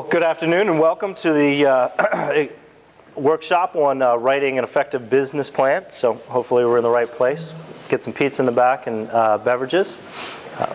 Good afternoon and welcome to the workshop on writing an effective business plan. So hopefully we're in the right place. Get some pizza in the back and beverages.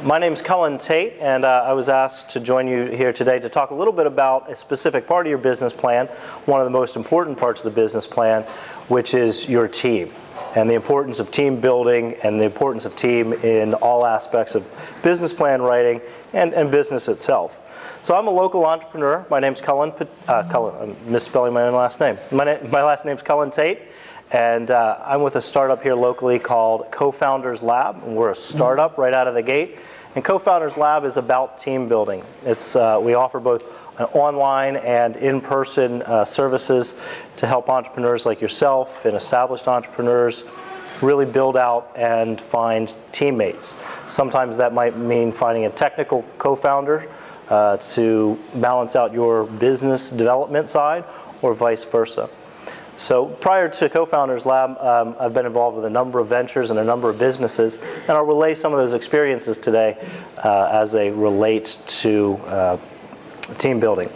My name is Cullen Tate, and I was asked to join you here today to talk a little bit about a specific part of your business plan, one of the most important parts of the business plan, which is your team, and the importance of team building and the importance of team in all aspects of business plan writing and business itself. So I'm a local entrepreneur. My name's Cullen. I'm misspelling my own last name. My last name's Cullen Tate, and I'm with a startup here locally called Co-Founders Lab. And we're a startup right out of the gate. And Co-Founders Lab is about team building. We offer both online and in-person services to help entrepreneurs like yourself and established entrepreneurs really build out and find teammates. Sometimes that might mean finding a technical co-founder to balance out your business development side, or vice versa. So prior to Co-Founders Lab, I've been involved with a number of ventures and a number of businesses, and I'll relay some of those experiences today as they relate to team building.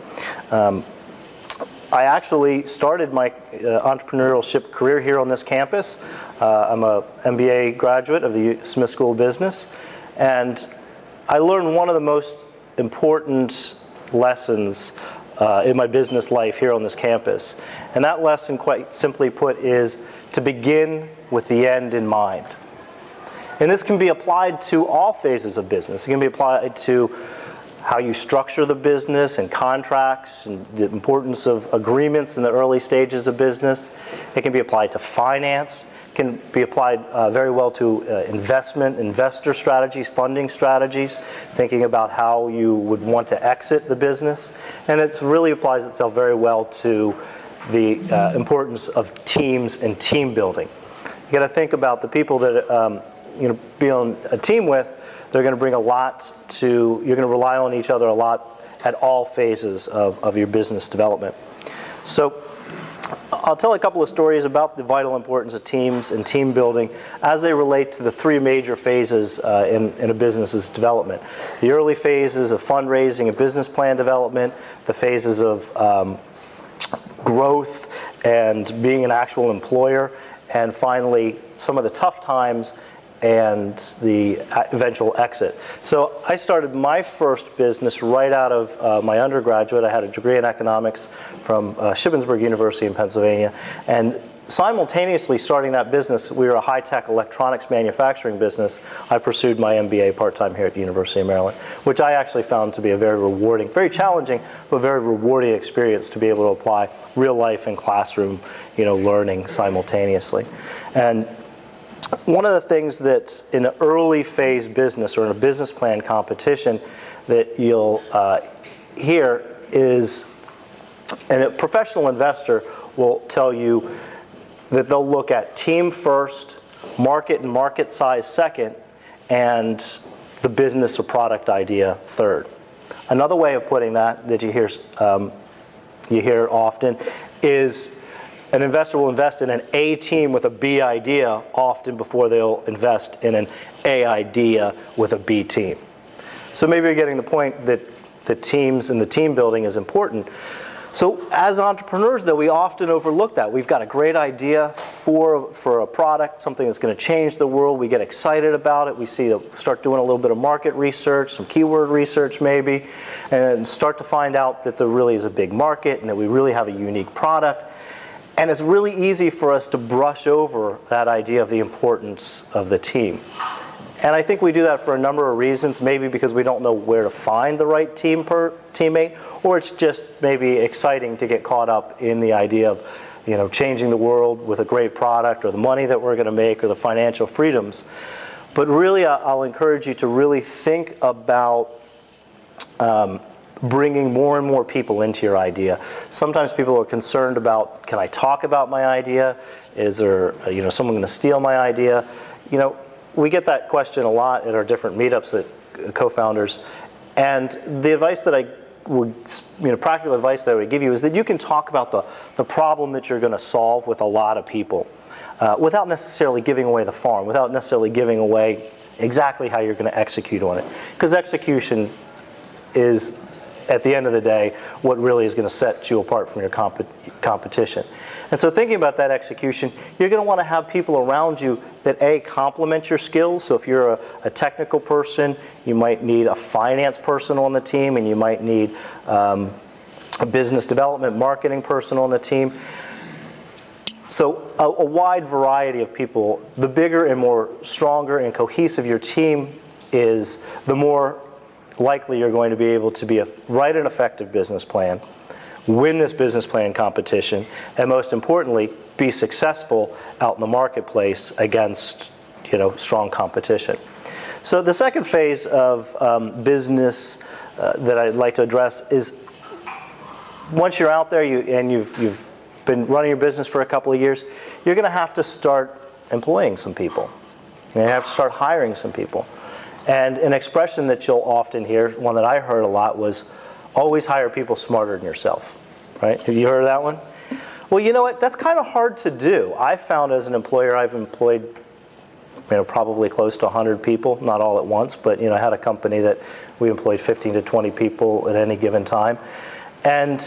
I actually started my entrepreneurship career here on this campus. I'm a MBA graduate of the Smith School of Business, and I learned one of the most important lessons in my business life here on this campus. And that lesson, quite simply put, is to begin with the end in mind. And this can be applied to all phases of business. It can be applied to how you structure the business and contracts and the importance of agreements in the early stages of business. It can be applied to finance. It can be applied very well to investor strategies, funding strategies, thinking about how you would want to exit the business. And it really applies itself very well to the importance of teams and team building. You got to think about the people that be on a team with. They're going to bring a lot to, you're going to rely on each other a lot at all phases of your business development. So I'll tell a couple of stories about the vital importance of teams and team building as they relate to the three major phases in a business's development. The early phases of fundraising and business plan development, the phases of growth and being an actual employer, and finally some of the tough times and the eventual exit. So I started my first business right out of my undergraduate. I had a degree in economics from Shippensburg University in Pennsylvania. And simultaneously starting that business, we were a high-tech electronics manufacturing business. I pursued my MBA part-time here at the University of Maryland, which I actually found to be a very rewarding, very challenging, but very rewarding experience to be able to apply real life and classroom, learning simultaneously. And one of the things that's in an early phase business or in a business plan competition that you'll hear is, and a professional investor will tell you that they'll look at team first, market and market size second, and the business or product idea third. Another way of putting that you hear often is an investor will invest in an A team with a B idea often before they'll invest in an A idea with a B team. So maybe you're getting the point that the teams and the team building is important. So as entrepreneurs, though, we often overlook that. We've got a great idea for a product, something that's going to change the world. We get excited about it. We start doing a little bit of market research, some keyword research maybe, and start to find out that there really is a big market and that we really have a unique product. And it's really easy for us to brush over that idea of the importance of the team. And I think we do that for a number of reasons, maybe because we don't know where to find the right teammate, or it's just maybe exciting to get caught up in the idea of changing the world with a great product, or the money that we're going to make, or the financial freedoms. But really, I'll encourage you to really think about bringing more and more people into your idea. Sometimes people are concerned about, can I talk about my idea? Is there someone going to steal my idea? We get that question a lot at our different meetups at co-founders. And the advice that I would, practical advice that I would give you is that you can talk about the problem that you're going to solve with a lot of people without necessarily giving away the farm, without necessarily giving away exactly how you're going to execute on it. Because execution is at the end of the day, what really is going to set you apart from your competition. And so thinking about that execution, you're going to want to have people around you that A, complement your skills. So if you're a technical person, you might need a finance person on the team, and you might need a business development, marketing person on the team. So a wide variety of people. The bigger and more stronger and cohesive your team is, the more likely you're going to be able to write an effective business plan, win this business plan competition, and most importantly, be successful out in the marketplace against, strong competition. So the second phase of business that I'd like to address is, once you're out there and you've been running your business for a couple of years, you're going to have to start employing some people. You're going to have to start hiring some people. And an expression that you'll often hear, one that I heard a lot, was always hire people smarter than yourself. Right? Have you heard of that one? Well, you know what? That's kind of hard to do. I found as an employer, I've employed probably close to 100 people, not all at once, but I had a company that we employed 15 to 20 people at any given time. And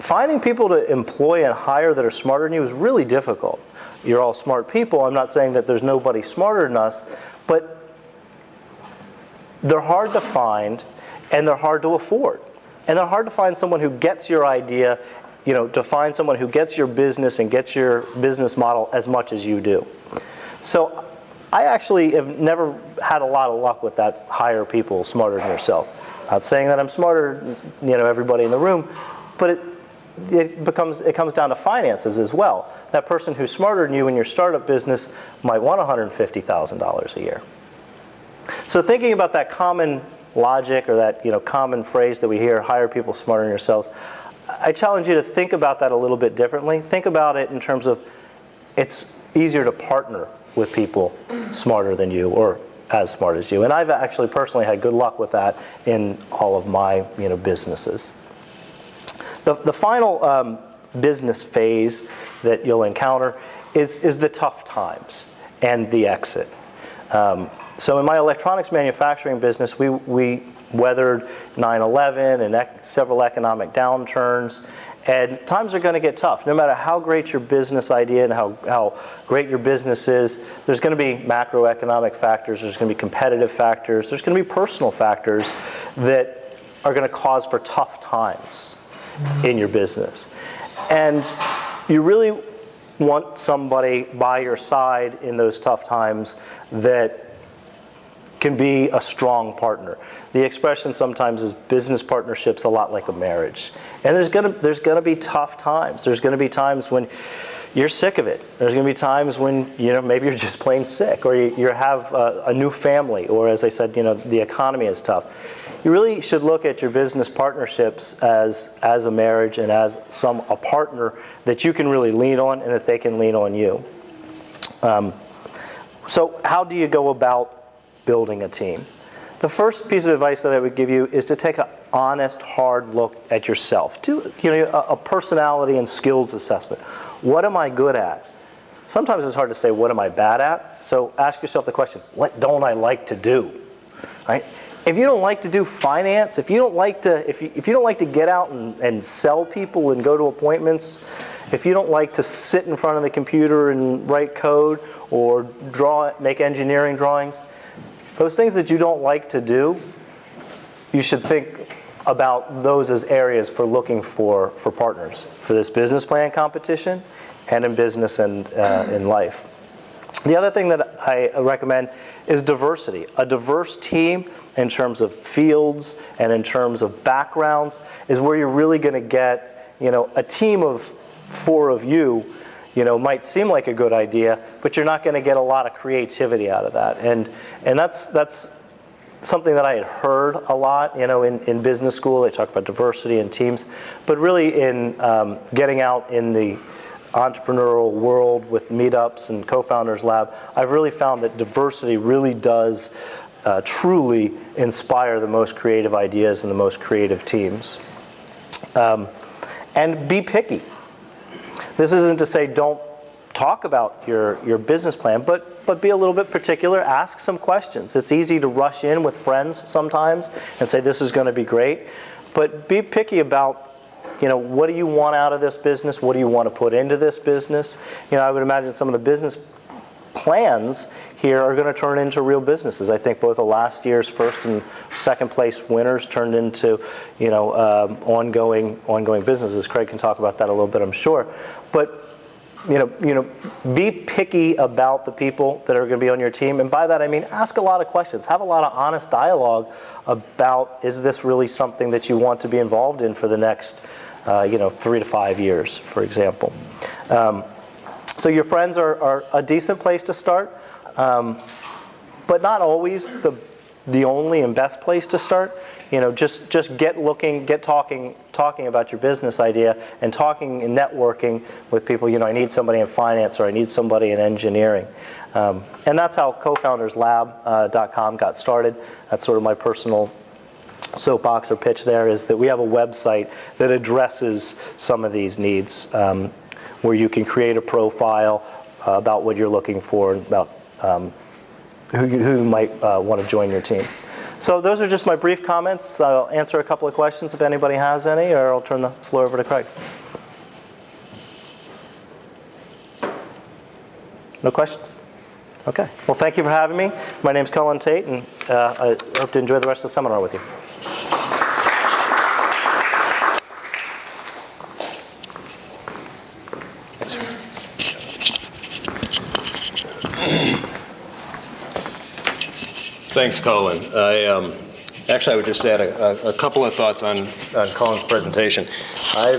finding people to employ and hire that are smarter than you is really difficult. You're all smart people. I'm not saying that there's nobody smarter than us, but they're hard to find, and they're hard to afford. And they're hard to find someone who gets your idea, to find someone who gets your business and gets your business model as much as you do. So I actually have never had a lot of luck with that hire people smarter than yourself. Not saying that I'm smarter than everybody in the room, but it comes down to finances as well. That person who's smarter than you in your startup business might want $150,000 a year. So thinking about that common logic, or that common phrase that we hear, hire people smarter than yourselves, I challenge you to think about that a little bit differently. Think about it in terms of, it's easier to partner with people smarter than you, or as smart as you. And I've actually personally had good luck with that in all of my businesses. The final business phase that you'll encounter is the tough times and the exit. So in my electronics manufacturing business, we weathered 9/11 and several economic downturns, and times are going to get tough. No matter how great your business idea and how great your business is, there's going to be macroeconomic factors, there's going to be competitive factors, there's going to be personal factors that are going to cause for tough times in your business. And you really want somebody by your side in those tough times that can be a strong partner. The expression sometimes is business partnership's a lot like a marriage. And there's gonna be tough times. There's gonna be times when you're sick of it. There's gonna be times when maybe you're just plain sick, or you have a new family, or as I said, the economy is tough. You really should look at your business partnerships as a marriage, and as a partner that you can really lean on, and that they can lean on you. So how do you go about building a team? The first piece of advice that I would give you is to take an honest, hard look at yourself. Do a personality and skills assessment. What am I good at? Sometimes it's hard to say, what am I bad at? So ask yourself the question, what don't I like to do? Right? If you don't like to do finance, if you don't like to get out and sell people and go to appointments, if you don't like to sit in front of the computer and write code or make engineering drawings, those things that you don't like to do, you should think about those as areas for looking for partners for this business plan competition, and in business and in life. The other thing that I recommend is diversity. A diverse team in terms of fields and in terms of backgrounds is where you're really going to get, a team of 4 of you, might seem like a good idea, but you're not going to get a lot of creativity out of that. And that's something that I had heard a lot, in business school. They talk about diversity in teams, but really in getting out in the entrepreneurial world with meetups and co-founders lab, I've really found that diversity really does truly inspire the most creative ideas and the most creative teams. And be picky. This isn't to say don't talk about your business plan, but be a little bit particular. Ask some questions. It's easy to rush in with friends sometimes and say this is going to be great, but be picky about, what do you want out of this business? What do you want to put into this business? I would imagine some of the business plans here are going to turn into real businesses. I think both of last year's first and second place winners turned into, ongoing businesses. Craig can talk about that a little bit, I'm sure. But be picky about the people that are going to be on your team. And by that, I mean, ask a lot of questions. Have a lot of honest dialogue about, is this really something that you want to be involved in for the next, 3 to 5 years, for example. So your friends are a decent place to start, but not always the only and best place to start. Just get looking, get talking about your business idea and talking and networking with people. I need somebody in finance, or I need somebody in engineering. And that's how cofounderslab.com got started. That's sort of my personal soapbox or pitch there, is that we have a website that addresses some of these needs, where you can create a profile about what you're looking for, about who might want to join your team. So those are just my brief comments. I'll answer a couple of questions if anybody has any, or I'll turn the floor over to Craig. No questions? Okay. Well, thank you for having me. My name's Cullen Tate, and I hope to enjoy the rest of the seminar with you. Thanks, Colin. I would just add a couple of thoughts on Colin's presentation. I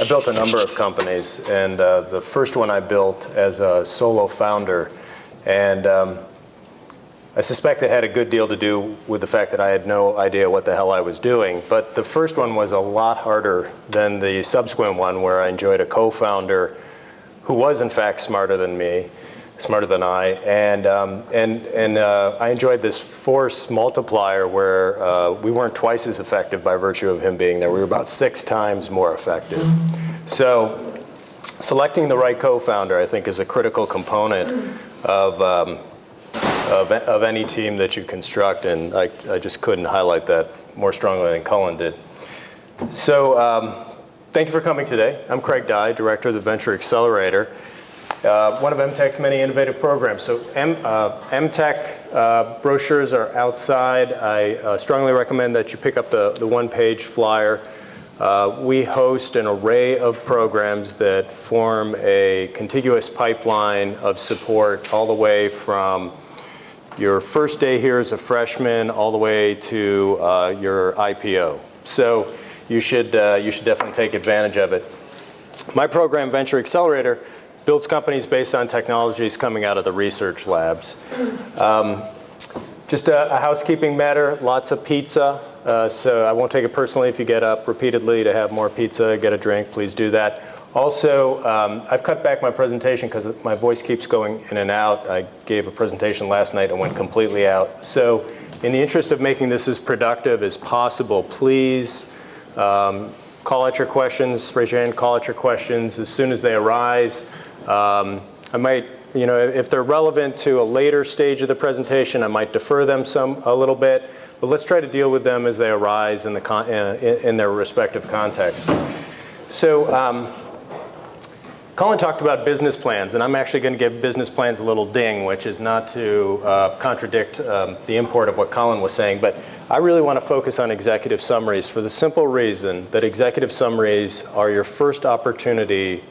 built a number of companies, and the first one I built as a solo founder, and I suspect it had a good deal to do with the fact that I had no idea what the hell I was doing. But the first one was a lot harder than the subsequent one, where I enjoyed a co-founder who was in fact smarter than I, and I enjoyed this force multiplier where we weren't twice as effective by virtue of him being there. We were about 6 times more effective. So selecting the right co-founder, I think, is a critical component of any team that you construct, and I just couldn't highlight that more strongly than Cullen did. So thank you for coming today. I'm Craig Dye, Director of the Venture Accelerator. One of MTech's many innovative programs. So MTech brochures are outside. I strongly recommend that you pick up the one-page flyer. We host an array of programs that form a contiguous pipeline of support all the way from your first day here as a freshman all the way to your IPO. So you should definitely take advantage of it. My program, Venture Accelerator, builds companies based on technologies coming out of the research labs. Just a housekeeping matter, lots of pizza. So I won't take it personally if you get up repeatedly to have more pizza, get a drink, please do that. Also, I've cut back my presentation because my voice keeps going in and out. I gave a presentation last night and went completely out. So in the interest of making this as productive as possible, please call out your questions, raise your hand, call out your questions as soon as they arise. I might, if they're relevant to a later stage of the presentation, I might defer them a little bit, but let's try to deal with them as they arise in their respective context. So Colin talked about business plans, and I'm actually going to give business plans a little ding, which is not to contradict the import of what Colin was saying, but I really want to focus on executive summaries for the simple reason that executive summaries are your first opportunity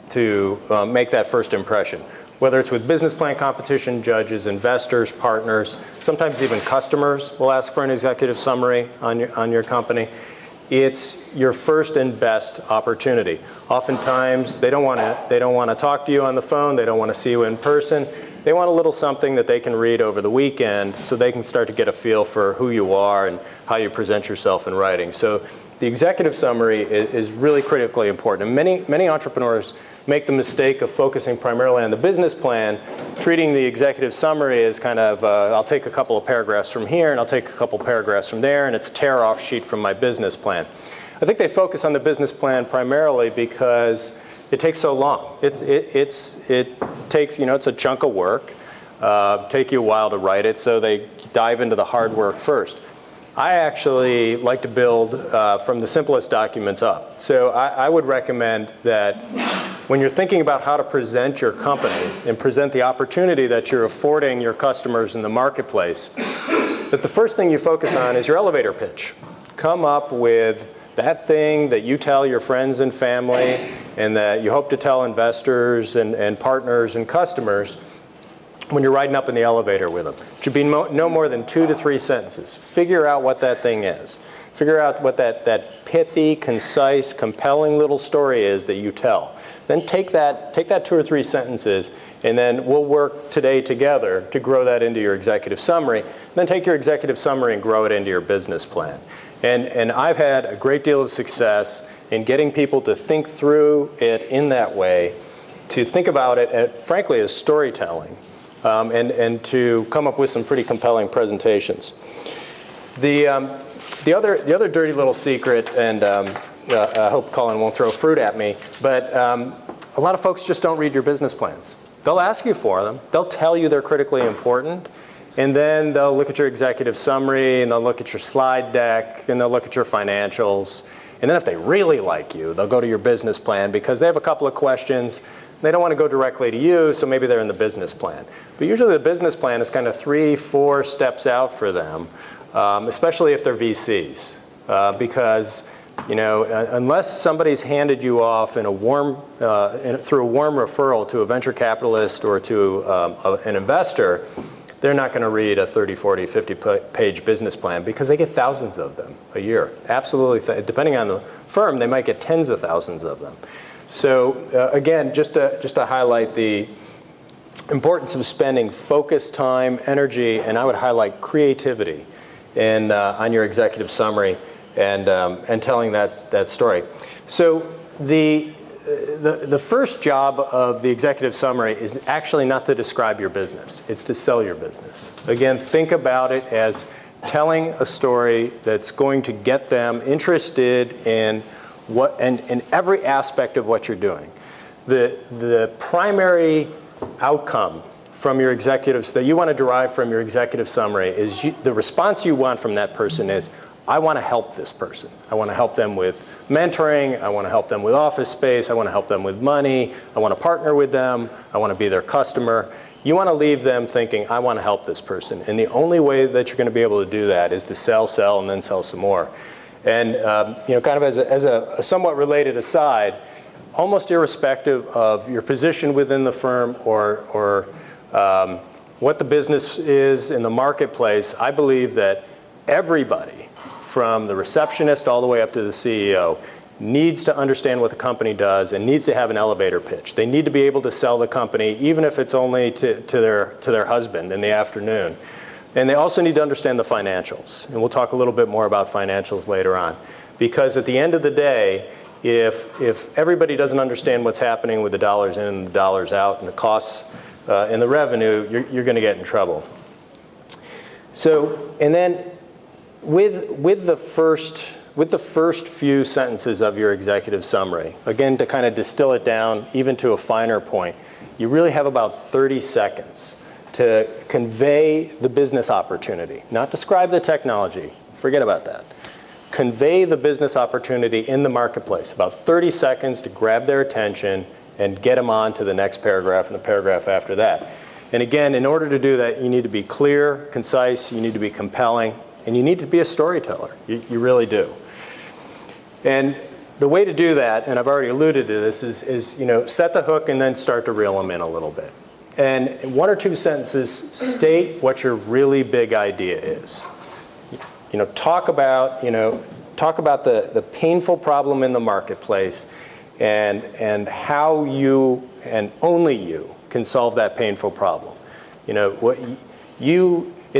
to make that first impression. Whether it's with business plan competition, judges, investors, partners, sometimes even customers will ask for an executive summary on your company. It's your first and best opportunity. Oftentimes, they don't want to talk to you on the phone. They don't want to see you in person. They want a little something that they can read over the weekend so they can start to get a feel for who you are and how you present yourself in writing. So the executive summary is really critically important. And many entrepreneurs make the mistake of focusing primarily on the business plan, treating the executive summary as kind of, I'll take a couple of paragraphs from here and I'll take a couple paragraphs from there, and it's a tear-off sheet from my business plan. I think they focus on the business plan primarily because it takes so long. It takes, it's a chunk of work. Take you a while to write it, so they dive into the hard work first. I actually like to build from the simplest documents up. So I would recommend that when you're thinking about how to present your company and present the opportunity that you're affording your customers in the marketplace, that the first thing you focus on is your elevator pitch. Come up with that thing that you tell your friends and family and that you hope to tell investors and partners and customers when you're riding up in the elevator with them. It should be no more than 2 to 3 sentences. Figure out what that thing is. Figure out what that pithy, concise, compelling little story is that you tell. Then take that 2 or 3 sentences, and then we'll work today together to grow that into your executive summary. Then take your executive summary and grow it into your business plan. And I've had a great deal of success in getting people to think through it in that way, to think about it, frankly, as storytelling. And to come up with some pretty compelling presentations. The other dirty little secret, and I hope Colin won't throw fruit at me, but a lot of folks just don't read your business plans. They'll ask you for them. They'll tell you they're critically important, and then they'll look at your executive summary, and they'll look at your slide deck, and they'll look at your financials. And then if they really like you, they'll go to your business plan because they have a couple of questions. They don't want to go directly to you, so maybe they're in the business plan. But usually the business plan is kind of 3, 4 steps out for them, especially if they're VCs. Because unless somebody's handed you off in a through a warm referral to a venture capitalist or to an investor, they're not going to read a 30, 40, 50-page business plan because they get thousands of them a year. Absolutely. Depending on the firm, they might get tens of thousands of them. So again, just to highlight the importance of spending focused time, energy, and I would highlight creativity on your executive summary and telling that story. So the first job of the executive summary is actually not to describe your business. It's to sell your business. Again, think about it as telling a story that's going to get them interested in and every aspect of what you're doing. The primary outcome from your executives that you want to derive from your executive summary is the response you want from that person is, I want to help this person. I want to help them with mentoring. I want to help them with office space. I want to help them with money. I want to partner with them. I want to be their customer. You want to leave them thinking, I want to help this person. And the only way that you're going to be able to do that is to sell, and then sell some more. And kind of as a somewhat related aside, almost irrespective of your position within the firm or what the business is in the marketplace, I believe that everybody, from the receptionist all the way up to the CEO, needs to understand what the company does and needs to have an elevator pitch. They need to be able to sell the company, even if it's only to their husband in the afternoon. And they also need to understand the financials. And we'll talk a little bit more about financials later on. Because at the end of the day, if everybody doesn't understand what's happening with the dollars in and the dollars out and the costs and the revenue, you're going to get in trouble. So, and then with the first few sentences of your executive summary, again, to kind of distill it down even to a finer point, you really have about 30 seconds to convey the business opportunity, not describe the technology. Forget about that. Convey the business opportunity in the marketplace, about 30 seconds to grab their attention and get them on to the next paragraph and the paragraph after that. And again, in order to do that, you need to be clear, concise, you need to be compelling, and you need to be a storyteller. You really do. And the way to do that, and I've already alluded to this, is set the hook and then start to reel them in a little bit. And in 1 or 2 sentences, state what your really big idea is. Talk about the painful problem in the marketplace and how you and only you can solve that painful problem. In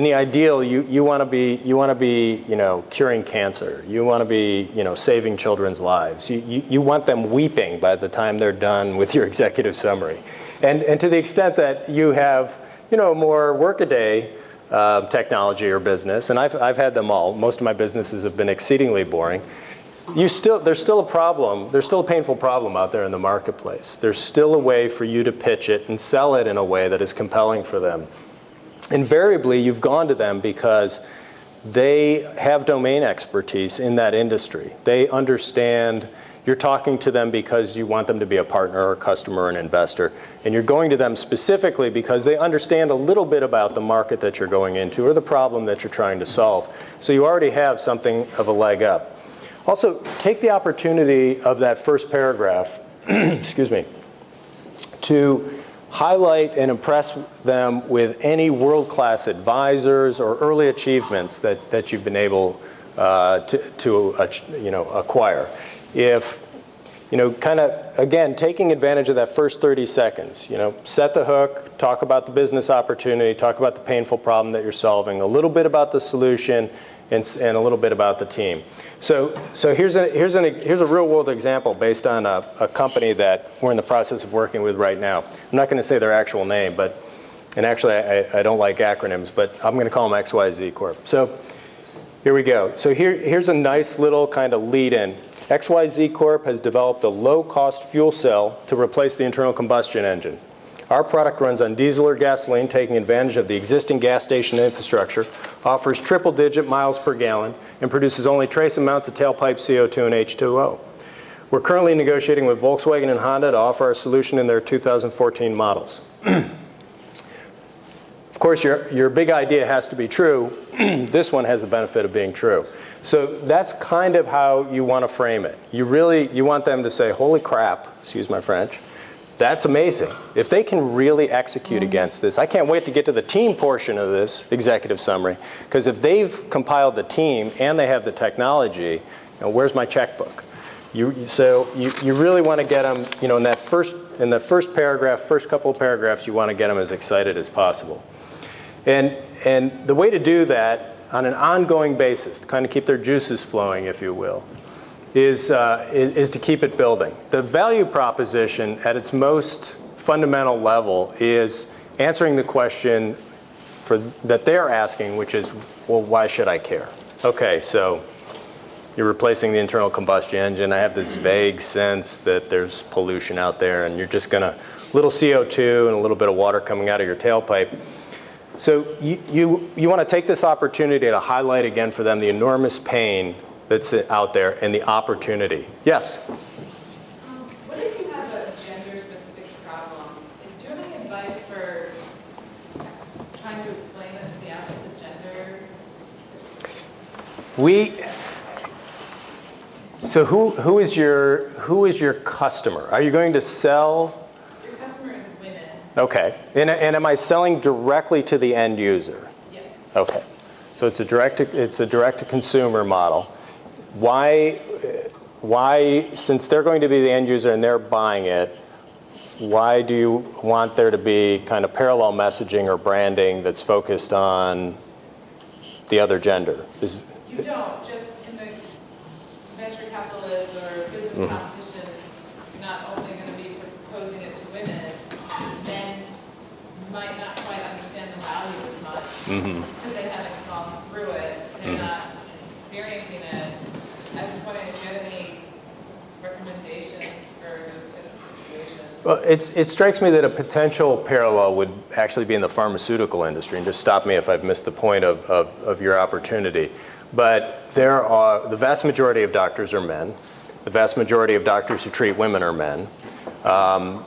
the ideal, you want to be curing cancer. You want to be saving children's lives. You want them weeping by the time they're done with your executive summary. And to the extent that you have more workaday technology or business, and I've had them all. Most of my businesses have been exceedingly boring. there's still a problem. There's still a painful problem out there in the marketplace. There's still a way for you to pitch it and sell it in a way that is compelling for them. Invariably, you've gone to them because they have domain expertise in that industry. They understand. You're talking to them because you want them to be a partner or a customer or an investor. And you're going to them specifically because they understand a little bit about the market that you're going into or the problem that you're trying to solve. So you already have something of a leg up. Also, take the opportunity of that first paragraph, excuse me, to highlight and impress them with any world-class advisors or early achievements that you've been able to acquire. If, kind of, again, taking advantage of that first 30 seconds, set the hook, talk about the business opportunity, talk about the painful problem that you're solving, a little bit about the solution, and a little bit about the team. So here's a real-world example based on a company that we're in the process of working with right now. I'm not going to say their actual name, and actually I don't like acronyms, but I'm going to call them XYZ Corp. So here we go. So here's a nice little kind of lead-in. XYZ Corp has developed a low-cost fuel cell to replace the internal combustion engine. Our product runs on diesel or gasoline, taking advantage of the existing gas station infrastructure, offers triple-digit miles per gallon, and produces only trace amounts of tailpipe CO2 and H2O. We're currently negotiating with Volkswagen and Honda to offer our solution in their 2014 models. Of course, your big idea has to be true. This one has the benefit of being true. So that's kind of how you want to frame it. You want them to say, holy crap, excuse my French, that's amazing. If they can really execute against this, I can't wait to get to the team portion of this executive summary, because if they've compiled the team and they have the technology, where's my checkbook? So you really want to get them, in the first paragraph, first couple of paragraphs, you want to get them as excited as possible. And the way to do that on an ongoing basis, to kind of keep their juices flowing, if you will, is to keep it building. The value proposition at its most fundamental level is answering the question that they're asking, which is, well, why should I care? Okay, so you're replacing the internal combustion engine. I have this vague sense that there's pollution out there, and you're just going to, little CO2 and a little bit of water coming out of your tailpipe. So you want to take this opportunity to highlight again for them the enormous pain that's out there and the opportunity. Yes? What if you have a gender-specific problem? Do you have any advice for trying to explain it to the opposite gender? So who is your customer? Are you going to sell? Your customer is women. Okay. And am I selling directly to the end user? Yes. Okay. So it's a direct-to-consumer model. Why, since they're going to be the end user and they're buying it, why do you want there to be kind of parallel messaging or branding that's focused on the other gender? You don't. Just in the venture capitalist or business competition, you're not only going to be proposing it to women, men might not quite understand the value as much because they haven't gone through it. They're not experiencing it. I just wondering if you have any recommendations for those types of situations. Well, it strikes me that a potential parallel would actually be in the pharmaceutical industry, and just stop me if I've missed the point of your opportunity. But the vast majority of doctors are men. The vast majority of doctors who treat women are men. Well,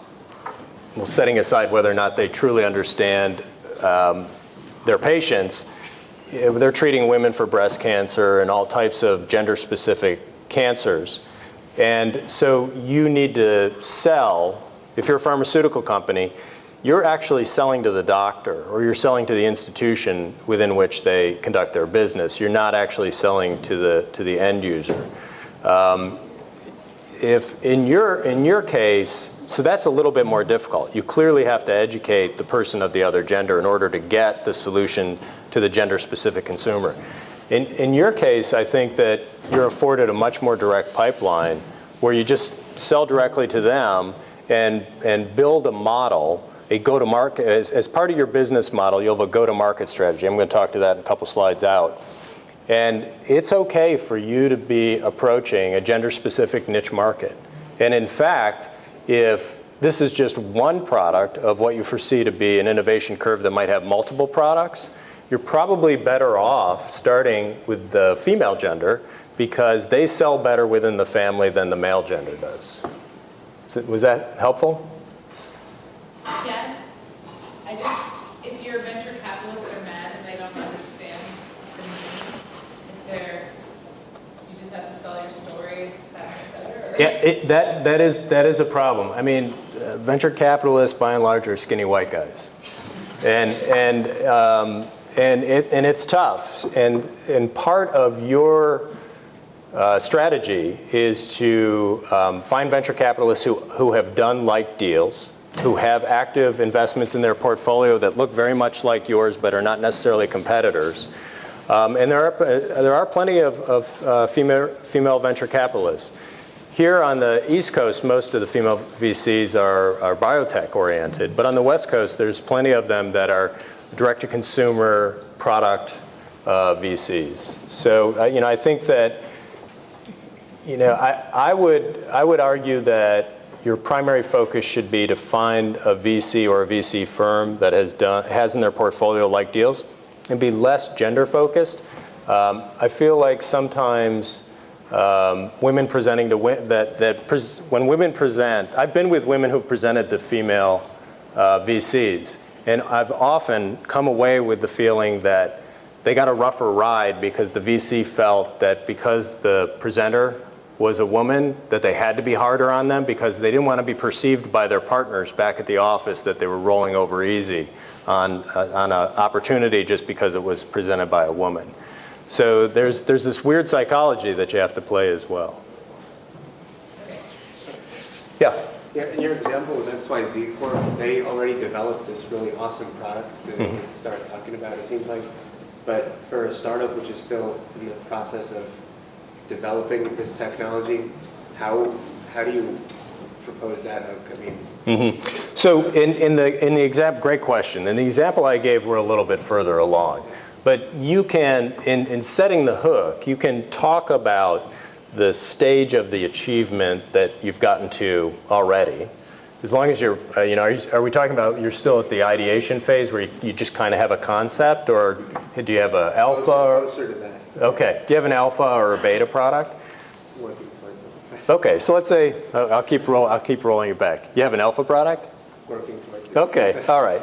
setting aside whether or not they truly understand their patients, they're treating women for breast cancer and all types of gender-specific cancers. And so you need to sell, if you're a pharmaceutical company, you're actually selling to the doctor or you're selling to the institution within which they conduct their business. You're not actually selling to the end user. If in your case, so that's a little bit more difficult. You clearly have to educate the person of the other gender in order to get the solution to the gender-specific consumer. In your case, I think that you're afforded a much more direct pipeline where you just sell directly to them and build a model, a go-to-market. As part of your business model, you'll have a go-to-market strategy. I'm going to talk to that in a couple slides out. And it's okay for you to be approaching a gender-specific niche market. And in fact, if this is just one product of what you foresee to be an innovation curve that might have multiple products, you're probably better off starting with the female gender because they sell better within the family than the male gender does. Was that helpful? Yes. I just, if your venture capitalists are mad and they don't understand the need, you just have to sell your story that much better? Or? Yeah, that is a problem. I mean, venture capitalists by and large are skinny white guys, and it's tough. And part of your strategy is to find venture capitalists who have done like deals, who have active investments in their portfolio that look very much like yours but are not necessarily competitors. And there are plenty of female venture capitalists. Here on the East Coast, most of the female VCs are biotech oriented, but on the West Coast, there's plenty of them that are direct-to-consumer product VCs. So I think that I would argue that your primary focus should be to find a VC or a VC firm that has in their portfolio like deals, and be less gender focused. I feel like sometimes women presenting to when women present, I've been with women who've presented to female VCs, and I've often come away with the feeling that they got a rougher ride because the VC felt that because the presenter was a woman, that they had to be harder on them because they didn't want to be perceived by their partners back at the office that they were rolling over easy on an opportunity just because it was presented by a woman. So there's this weird psychology that you have to play as well. Yeah. Yeah, in your example with XYZ Corp, they already developed this really awesome product that they can start talking about, it seems like. But for a startup which is still in the process of developing this technology, how do you propose that? I mean, So in the example, great question. In the example I gave, we're a little bit further along. But you can, in setting the hook, you can talk about the stage of the achievement that you've gotten to already. As long as you're, are we talking about you're still at the ideation phase where you just kind of have a concept, or do you have an alpha? Closer to that. Okay. Do you have an alpha or a beta product? Working towards it. Okay. So let's say I'll keep rolling it back. You have an alpha product? Working towards it. Okay. All right.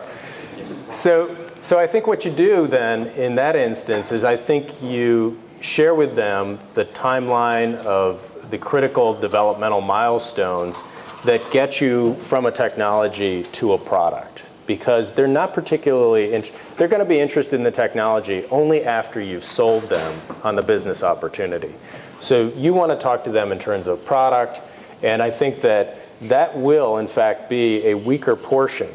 So I think what you do then in that instance is I think you share with them the timeline of the critical developmental milestones that get you from a technology to a product, because they're not particularly they're going to be interested in the technology only after you've sold them on the business opportunity. So you want to talk to them in terms of product, and I think that will in fact be a weaker portion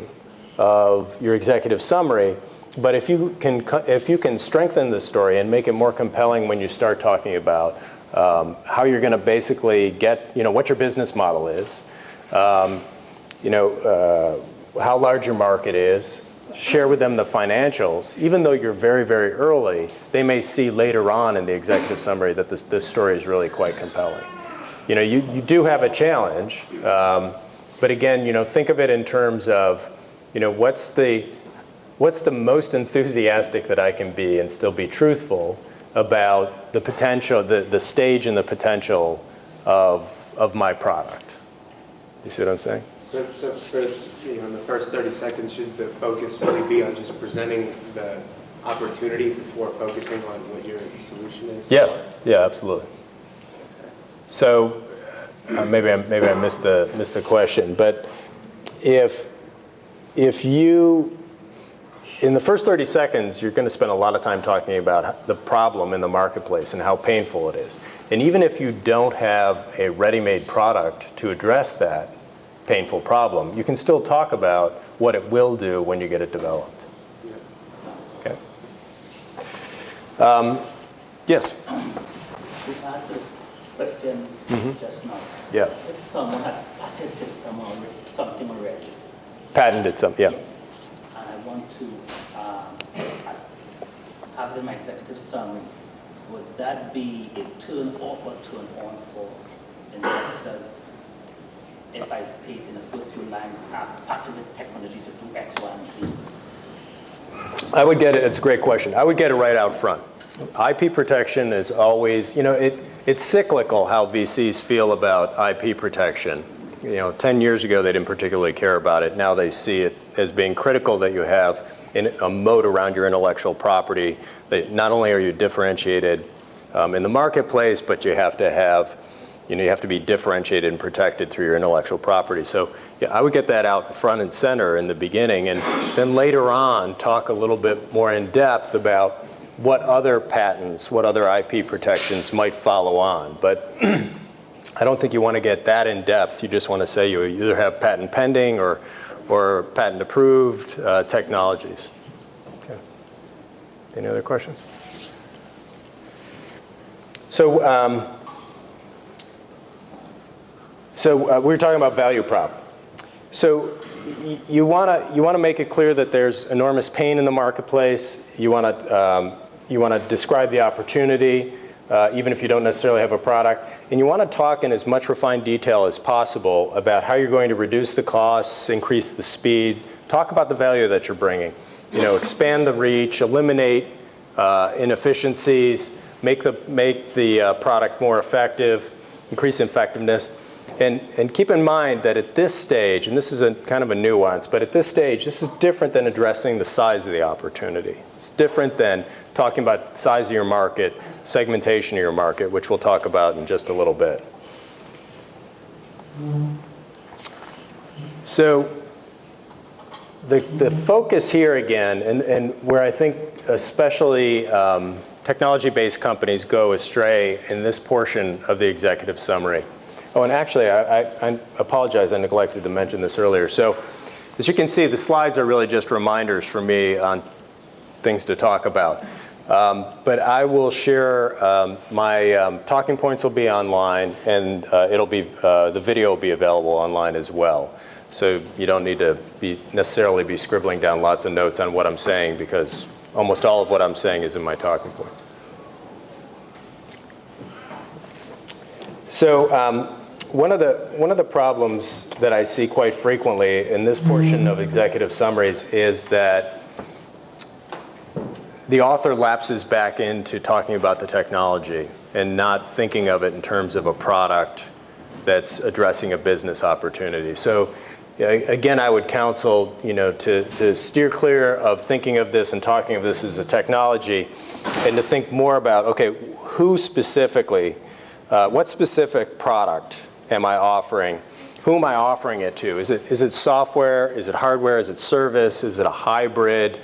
of your executive summary. But if you can strengthen the story and make it more compelling when you start talking about how you're going to basically get, what your business model is, how large your market is, share with them the financials. Even though you're very, very early, they may see later on in the executive summary that this story is really quite compelling. You do have a challenge, but again, think of it in terms of, what's the most enthusiastic that I can be and still be truthful about the potential, the stage and the potential of my product. You see what I'm saying? So for in the first 30 seconds, should the focus really be on just presenting the opportunity before focusing on what your solution is? Yeah, absolutely. So maybe I missed the question, but if you, in the first 30 seconds, you're going to spend a lot of time talking about the problem in the marketplace and how painful it is. And even if you don't have a ready-made product to address that painful problem, you can still talk about what it will do when you get it developed. Okay. Yes? We had a question just now. Yeah. If someone has patented something already. Patented something, yeah. Yes. And I want to have it in my executive summary would that be a turn off or turn on for investors if I state in the first few lines, I've patented technology to do X, Y, and Z? I would get it. It's a great question. I would get it right out front. IP protection is always, it's cyclical how VCs feel about IP protection. 10 years ago, they didn't particularly care about it. Now they see it as being critical that you have a moat around your intellectual property. That not only are you differentiated in the marketplace, but you have to have, you have to be differentiated and protected through your intellectual property. So yeah, I would get that out front and center in the beginning, and then later on talk a little bit more in depth about what other patents, what other IP protections might follow on. But I don't think you want to get that in depth. You just want to say you either have patent pending or patent approved technologies. Okay. Any other questions? So we were talking about value prop. So you want to make it clear that there's enormous pain in the marketplace. You want to describe the opportunity, even if you don't necessarily have a product. And you want to talk in as much refined detail as possible about how you're going to reduce the costs, increase the speed, talk about the value that you're bringing. Expand the reach, eliminate inefficiencies, make the product more effective, increase effectiveness. And keep in mind that at this stage, and this is kind of a nuance, but at this stage, this is different than addressing the size of the opportunity. It's different than talking about size of your market, segmentation of your market, which we'll talk about in just a little bit. So the focus here again, and where I think especially technology-based companies go astray in this portion of the executive summary. Oh, and actually, I apologize, I neglected to mention this earlier. So as you can see, the slides are really just reminders for me on things to talk about. But I will share my talking points will be online, and the video will be available online as well. So you don't need to necessarily be scribbling down lots of notes on what I'm saying, because almost all of what I'm saying is in my talking points. So one of the problems that I see quite frequently in this portion of executive summaries is that the author lapses back into talking about the technology and not thinking of it in terms of a product that's addressing a business opportunity. So again, I would counsel to steer clear of thinking of this and talking of this as a technology, and to think more about, okay, who specifically, what specific product am I offering? Who am I offering it to? Is it software? Is it hardware? Is it service? Is it a hybrid?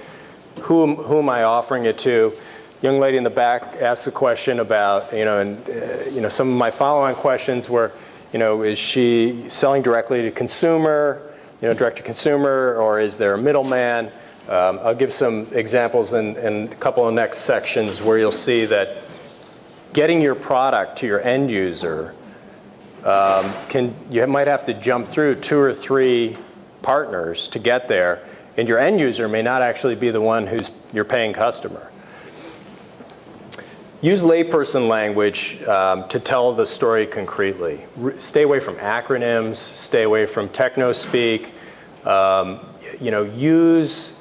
Who am I offering it to? Young lady in the back asked a question about, some of my follow-on questions were, is she selling directly to consumer, direct to consumer, or is there a middleman? I'll give some examples in a couple of next sections where you'll see that getting your product to your end user, you might have to jump through 2 or 3 partners to get there, and your end user may not actually be the one who's your paying customer. Use layperson language to tell the story concretely. Stay away from acronyms. Stay away from techno speak. Use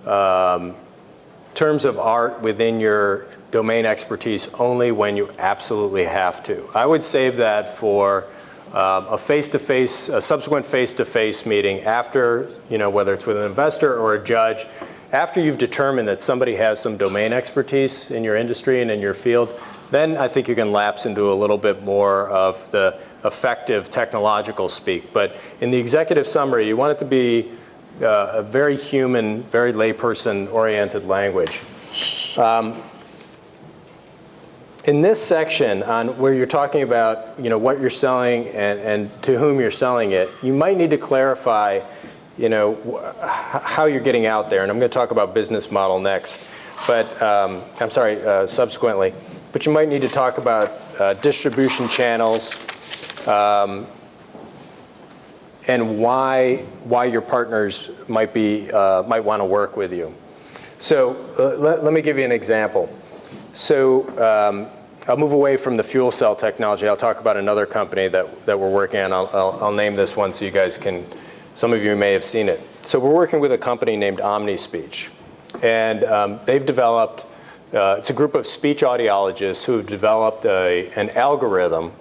terms of art within your domain expertise only when you absolutely have to. I would save that for a subsequent face-to-face meeting after, whether it's with an investor or a judge, after you've determined that somebody has some domain expertise in your industry and in your field. Then I think you can lapse into a little bit more of the effective technological speak. But in the executive summary, you want it to be a very human, very layperson-oriented language. In this section, on where you're talking about what you're selling and to whom you're selling it, you might need to clarify how you're getting out there. And I'm going to talk about business model next, but subsequently. But you might need to talk about distribution channels and why your partners might want to work with you. So let me give you an example. So I'll move away from the fuel cell technology. I'll talk about another company that we're working on. I'll name this one so you guys can, some of you may have seen it. So we're working with a company named OmniSpeech. And they've developed, it's a group of speech audiologists who have developed an algorithm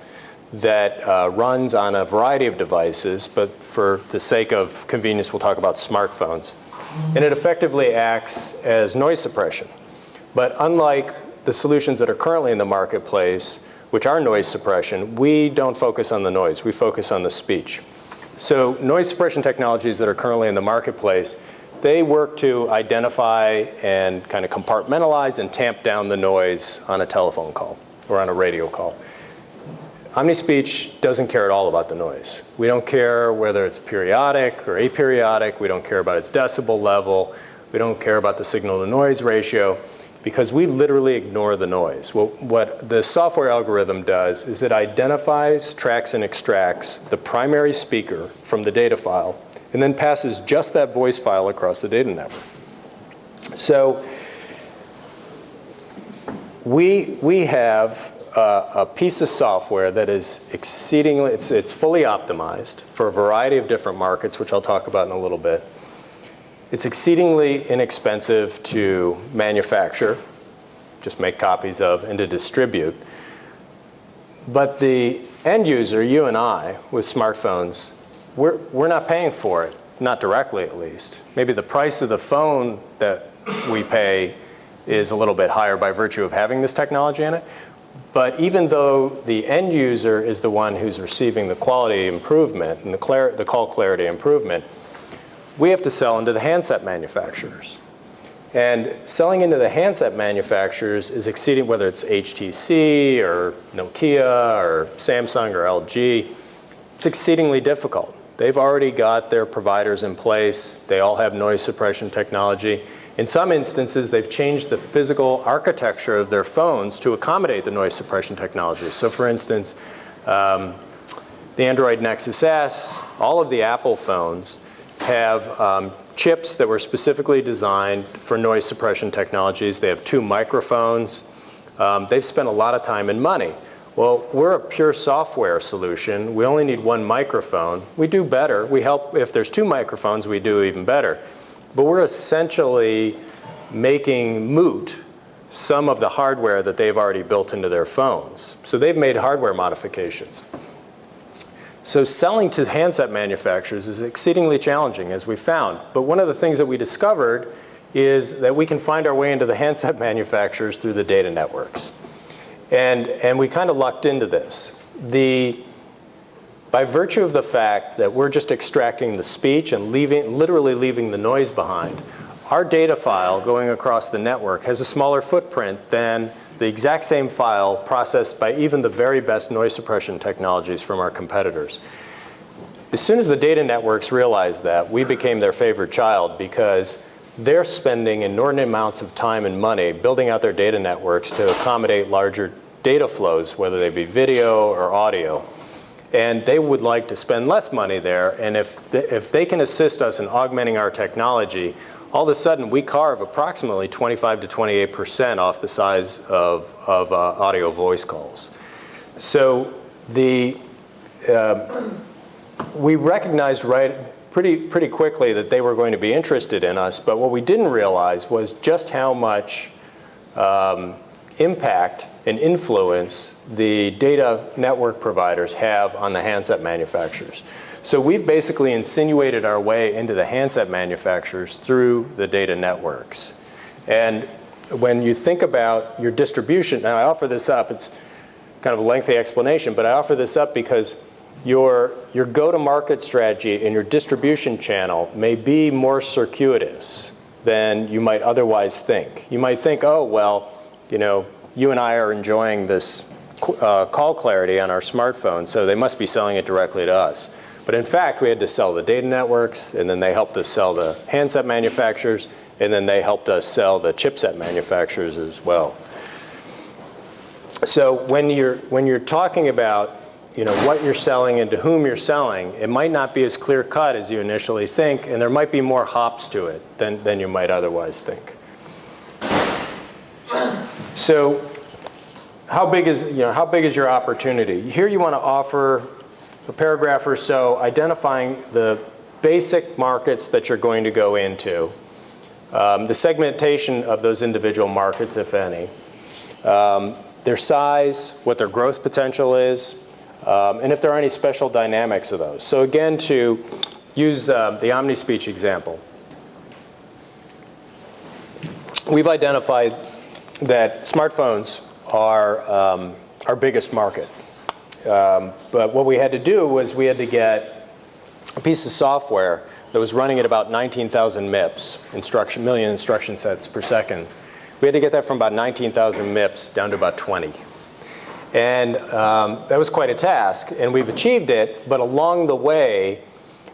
that runs on a variety of devices, but for the sake of convenience, we'll talk about smartphones. And it effectively acts as noise suppression. But unlike the solutions that are currently in the marketplace, which are noise suppression, we don't focus on the noise, we focus on the speech. So noise suppression technologies that are currently in the marketplace, they work to identify and kind of compartmentalize and tamp down the noise on a telephone call or on a radio call. OmniSpeech doesn't care at all about the noise. We don't care whether it's periodic or aperiodic. We don't care about its decibel level. We don't care about the signal-to-noise ratio, because we literally ignore the noise. Well, what the software algorithm does is it identifies, tracks, and extracts the primary speaker from the data file, and then passes just that voice file across the data network. So we have a piece of software that is exceedingly, it's fully optimized for a variety of different markets, which I'll talk about in a little bit. It's exceedingly inexpensive to manufacture, just make copies of, and to distribute. But the end user, you and I, with smartphones, we're not paying for it, not directly at least. Maybe the price of the phone that we pay is a little bit higher by virtue of having this technology in it. But even though the end user is the one who's receiving the quality improvement and the call clarity improvement, we have to sell into the handset manufacturers. And selling into the handset manufacturers is exceeding, whether it's HTC or Nokia or Samsung or LG, it's exceedingly difficult. They've already got their providers in place. They all have noise suppression technology. In some instances, they've changed the physical architecture of their phones to accommodate the noise suppression technology. So for instance, the Android Nexus S, all of the Apple phones have chips that were specifically designed for noise suppression technologies. They have 2 microphones. They've spent a lot of time and money. Well, we're a pure software solution. We only need 1 microphone. We do better. We help, if there's 2 microphones, we do even better. But we're essentially making moot some of the hardware that they've already built into their phones. So they've made hardware modifications. So selling to handset manufacturers is exceedingly challenging, as we found. But one of the things that we discovered is that we can find our way into the handset manufacturers through the data networks. And we kind of lucked into this. By virtue of the fact that we're just extracting the speech and literally leaving the noise behind, our data file going across the network has a smaller footprint than the exact same file processed by even the very best noise suppression technologies from our competitors. As soon as the data networks realized that, we became their favorite child, because they're spending inordinate amounts of time and money building out their data networks to accommodate larger data flows, whether they be video or audio. And they would like to spend less money there. And if they can assist us in augmenting our technology, all of a sudden we carve approximately 25 to 28% off the size of audio voice calls. So we recognized pretty quickly that they were going to be interested in us, but what we didn't realize was just how much impact and influence the data network providers have on the handset manufacturers. So we've basically insinuated our way into the handset manufacturers through the data networks. And when you think about your distribution, now I offer this up, it's kind of a lengthy explanation, but I offer this up because your go-to-market strategy and your distribution channel may be more circuitous than you might otherwise think. You might think, oh, well, you and I are enjoying this call clarity on our smartphone, so they must be selling it directly to us. But in fact, we had to sell the data networks, and then they helped us sell the handset manufacturers, and then they helped us sell the chipset manufacturers as well. So when you're talking about what you're selling and to whom you're selling, it might not be as clear-cut as you initially think, and there might be more hops to it than you might otherwise think. So how big is your opportunity? Here you want to offer a paragraph or so identifying the basic markets that you're going to go into, the segmentation of those individual markets, if any, their size, what their growth potential is, and if there are any special dynamics of those. So again, to use the OmniSpeech example, we've identified that smartphones are our biggest market. But what we had to do was we had to get a piece of software that was running at about 19,000 MIPS, million instruction sets per second. We had to get that from about 19,000 MIPS down to about 20. And that was quite a task, and we've achieved it, but along the way,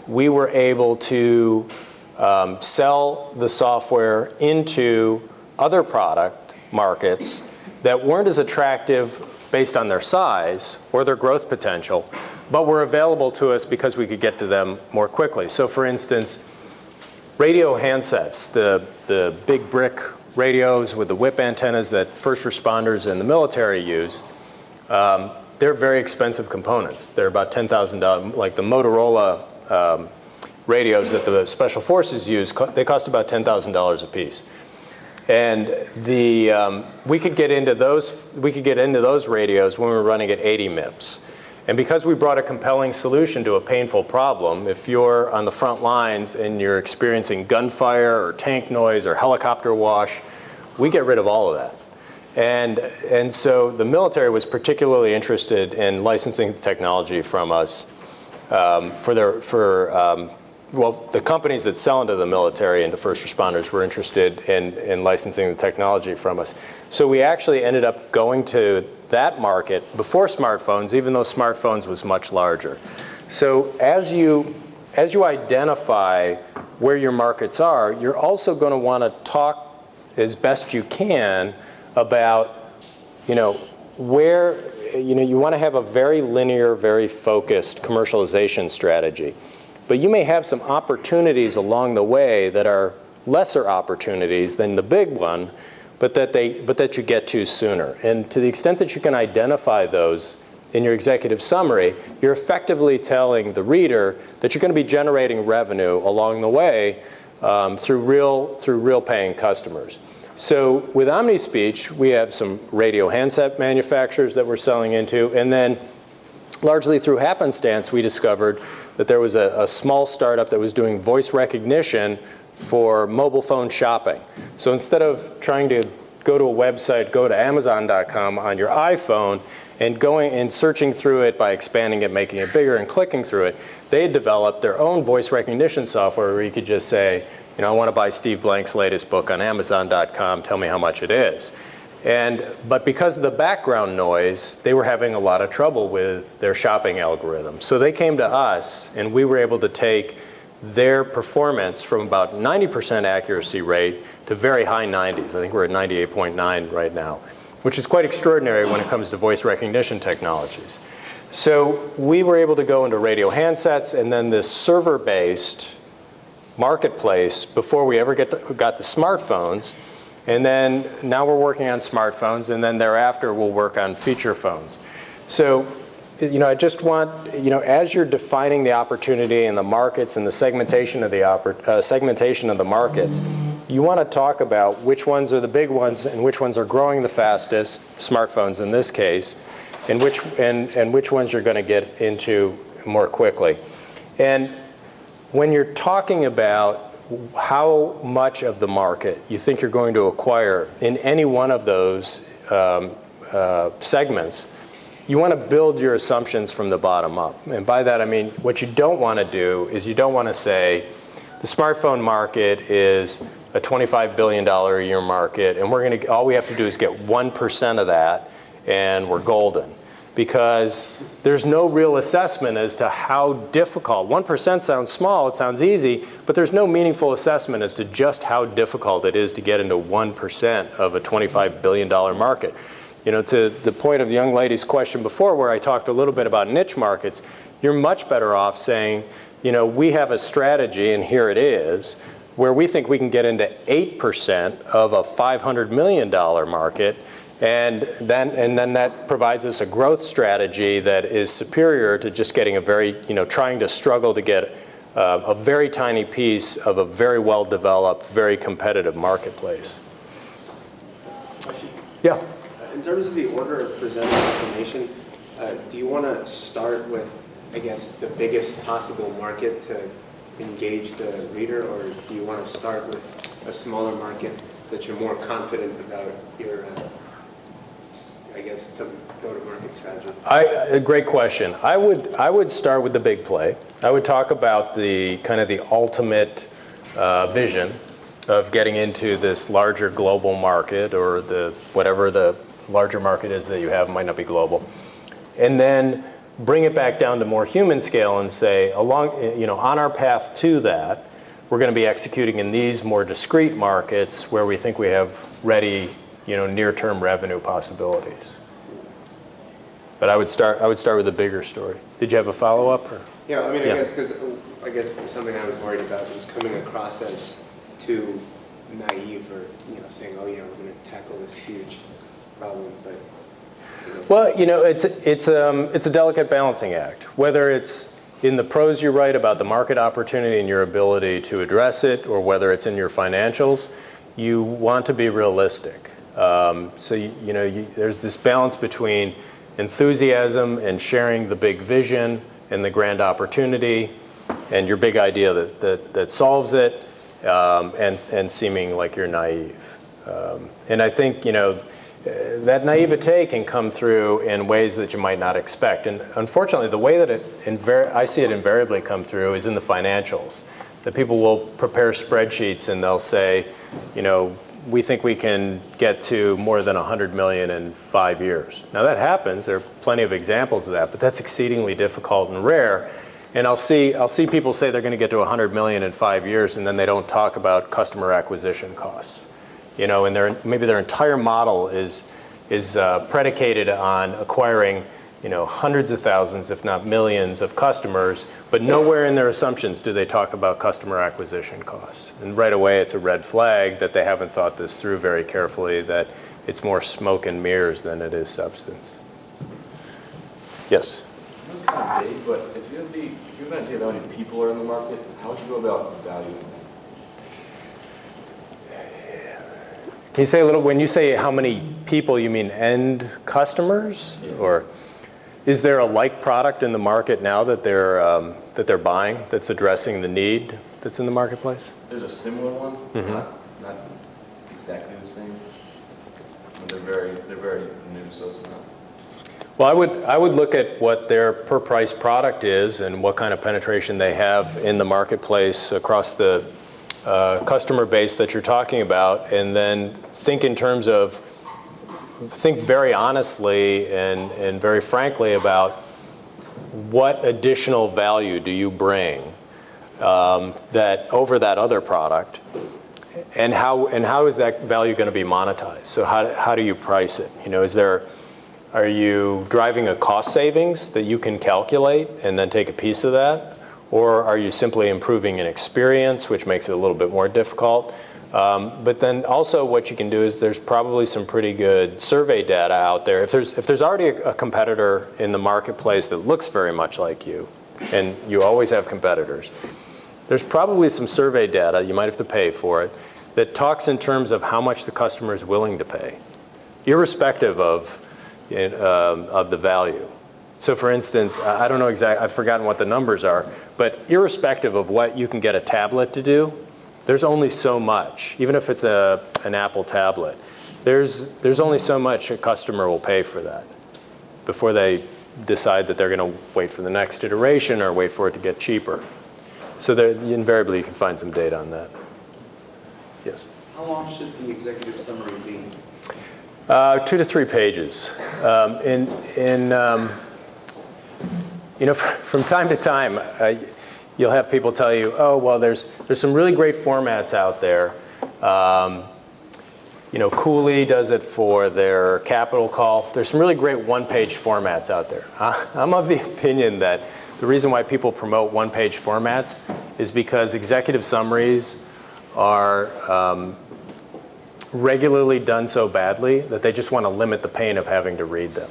we were able to sell the software into other product markets that weren't as attractive based on their size or their growth potential, but were available to us because we could get to them more quickly. So for instance, radio handsets, the big brick radios with the whip antennas that first responders and the military use, they're very expensive components. They're about $10,000, like the Motorola radios that the Special Forces use, they cost about $10,000 a piece. And we could get into those radios when we were running at 80 MIPS. And because we brought a compelling solution to a painful problem, if you're on the front lines and you're experiencing gunfire or tank noise or helicopter wash, we get rid of all of that. And so the military was particularly interested in licensing the technology from us well, the companies that sell into the military and to first responders were interested in licensing the technology from us. So we actually ended up going to that market before smartphones, even though smartphones was much larger. So as you identify where your markets are, you're also going to want to talk as best you can about, where, you want to have a very linear, very focused commercialization strategy. But you may have some opportunities along the way that are lesser opportunities than the big one, but that you get to sooner. And to the extent that you can identify those in your executive summary, you're effectively telling the reader that you're going to be generating revenue along the way through real paying customers. So with OmniSpeech, we have some radio handset manufacturers that we're selling into, and then largely through happenstance, we discovered that there was a small startup that was doing voice recognition for mobile phone shopping. So instead of trying to go to a website, go to Amazon.com on your iPhone and going and searching through it by expanding it, making it bigger, and clicking through it, they had developed their own voice recognition software where you could just say, I want to buy Steve Blank's latest book on Amazon.com, tell me how much it is. But because of the background noise, they were having a lot of trouble with their shopping algorithm. So they came to us, and we were able to take their performance from about 90% accuracy rate to very high 90s. I think we're at 98.9 right now, which is quite extraordinary when it comes to voice recognition technologies. So we were able to go into radio handsets and then this server-based marketplace before we ever got to smartphones. And then now we're working on smartphones, and then thereafter we'll work on feature phones. So, I just want, as you're defining the opportunity and the markets and the segmentation of the markets, you want to talk about which ones are the big ones and which ones are growing the fastest, smartphones in this case, and which ones you're going to get into more quickly. And when you're talking about how much of the market you think you're going to acquire in any one of those segments, you want to build your assumptions from the bottom up. And by that I mean what you don't want to do is you don't want to say the smartphone market is a $25 billion a year market and all we have to do is get 1% of that and we're golden. Because there's no real assessment as to how difficult. 1% sounds small, it sounds easy, but there's no meaningful assessment as to just how difficult it is to get into 1% of a $25 billion market. To the point of the young lady's question before where I talked a little bit about niche markets, you're much better off saying, we have a strategy, and here it is, where we think we can get into 8% of a $500 million market, And then that provides us a growth strategy that is superior to just getting a very, trying to struggle to get a very tiny piece of a very well-developed, very competitive marketplace. Yeah. In terms of the order of presenting information, do you want to start with, I guess, the biggest possible market to engage the reader, or do you want to start with a smaller market that you're more confident about your, I guess, to go-to-market strategy? A great question. I would start with the big play. I would talk about the kind of the ultimate vision of getting into this larger global market, or whatever the larger market is that you have, might not be global, and then bring it back down to more human scale and say, on our path to that, we're going to be executing in these more discrete markets where we think we have ready, near-term revenue possibilities. But I would start with a bigger story. Did you have a follow-up? Yeah, I mean, Yeah. I guess something I was worried about was coming across as too naive, or saying, oh yeah, we're going to tackle this huge problem, but. Well, it's a delicate balancing act. Whether it's in the prose you write about the market opportunity and your ability to address it, or whether it's in your financials, you want to be realistic. So there's this balance between enthusiasm and sharing the big vision and the grand opportunity and your big idea that solves it, and seeming like you're naive. And I think that naivete can come through in ways that you might not expect. And unfortunately, the way that I see it invariably come through is in the financials. That people will prepare spreadsheets and they'll say, we think we can get to more than 100 million in 5 years. Now that happens. There are plenty of examples of that, but that's exceedingly difficult and rare. And I'll see people say they're going to get to 100 million in 5 years, and then they don't talk about customer acquisition costs. And maybe their entire model is predicated on acquiring, hundreds of thousands, if not millions, of customers, but nowhere in their assumptions do they talk about customer acquisition costs. And right away, it's a red flag that they haven't thought this through very carefully, that it's more smoke and mirrors than it is substance. Yes? It's kind of vague, but if you have an idea of how many people are in the market, how would you go about valuing them? Can you say a little, when you say how many people, you mean end customers? Yeah. Or is there a like product in the market now that they're buying that's addressing the need that's in the marketplace? There's a similar one, not exactly the same. But they're very new, so it's not. Well, I would look at what their per price product is and what kind of penetration they have in the marketplace across the customer base that you're talking about, and then think very honestly and very frankly about what additional value do you bring that over that other product, and how is that value going to be monetized? So how do you price it? Are you driving a cost savings that you can calculate and then take a piece of that? Or are you simply improving an experience, which makes it a little bit more difficult? But then also what you can do is there's probably some pretty good survey data out there. If there's already a competitor in the marketplace that looks very much like you, and you always have competitors, there's probably some survey data, you might have to pay for it, that talks in terms of how much the customer is willing to pay, irrespective of the value. So for instance, I don't know exactly, I've forgotten what the numbers are, but irrespective of what you can get a tablet to do, there's only so much, even if it's an Apple tablet, there's only so much a customer will pay for that before they decide that they're going to wait for the next iteration or wait for it to get cheaper. So invariably you can find some data on that. Yes? How long should the executive summary be? 2 to 3 pages. From time to time, you'll have people tell you, oh, well, there's some really great formats out there. Cooley does it for their capital call. There's some really great one-page formats out there. I'm of the opinion that the reason why people promote one-page formats is because executive summaries are regularly done so badly that they just want to limit the pain of having to read them.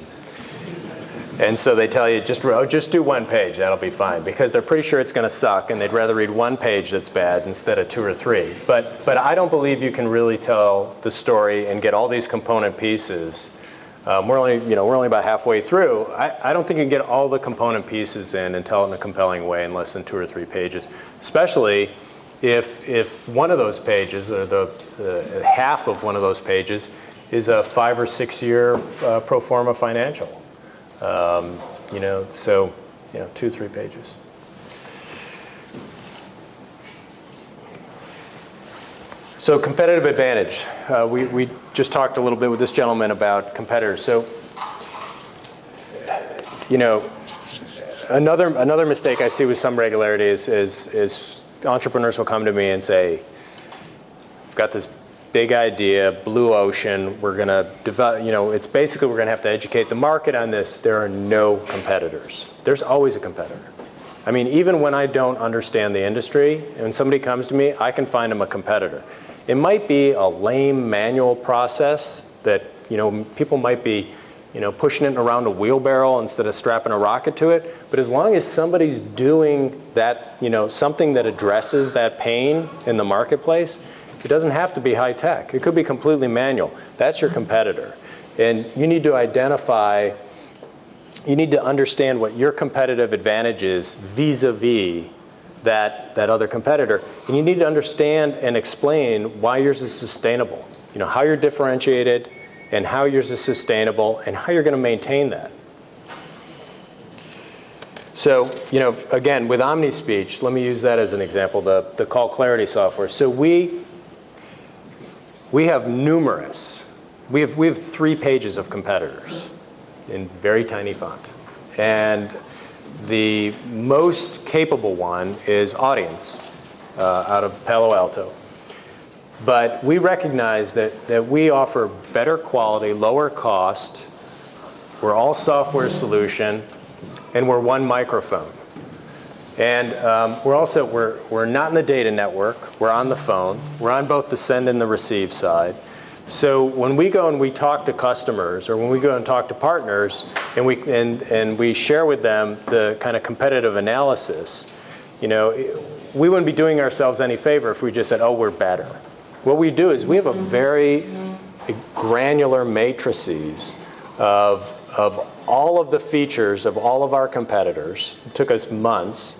And so they tell you, just do one page, that'll be fine, because they're pretty sure it's going to suck, and they'd rather read one page that's bad instead of 2 or 3. But I don't believe you can really tell the story and get all these component pieces. We're only about halfway through. I don't think you can get all the component pieces in and tell it in a compelling way in less than 2 or 3 pages, especially if one of those pages, or the half of one of those pages, is a 5 or 6 year pro forma financial. So 2, 3 pages. So competitive advantage. We just talked a little bit with this gentleman about competitors. So, another mistake I see with some regularity is entrepreneurs will come to me and say, I've got this big idea, blue ocean, we're going to develop, it's basically we're going to have to educate the market on this. There are no competitors. There's always a competitor. I mean, even when I don't understand the industry, and somebody comes to me, I can find them a competitor. It might be a lame manual process that, people might be, pushing it around a wheelbarrow instead of strapping a rocket to it. But as long as somebody's doing that, something that addresses that pain in the marketplace, it doesn't have to be high tech. It could be completely manual. That's your competitor. And you need to identify, you need to understand what your competitive advantage is vis-a-vis that other competitor. And you need to understand and explain why yours is sustainable. How you're differentiated and how yours is sustainable and how you're going to maintain that. So, again, with OmniSpeech, let me use that as an example, the call clarity software. So we have numerous, we have 3 pages of competitors in very tiny font. And the most capable one is Audience out of Palo Alto. But we recognize that we offer better quality, lower cost, we're all software solution, and we're one microphone. And we're not in the data network, we're on the phone, we're on both the send and the receive side. So when we go and we talk to customers, or when we go and talk to partners, and we share with them the kind of competitive analysis, we wouldn't be doing ourselves any favor if we just said, oh, we're better. What we do is we have a very granular matrices of all of the features of all of our competitors. It took us months.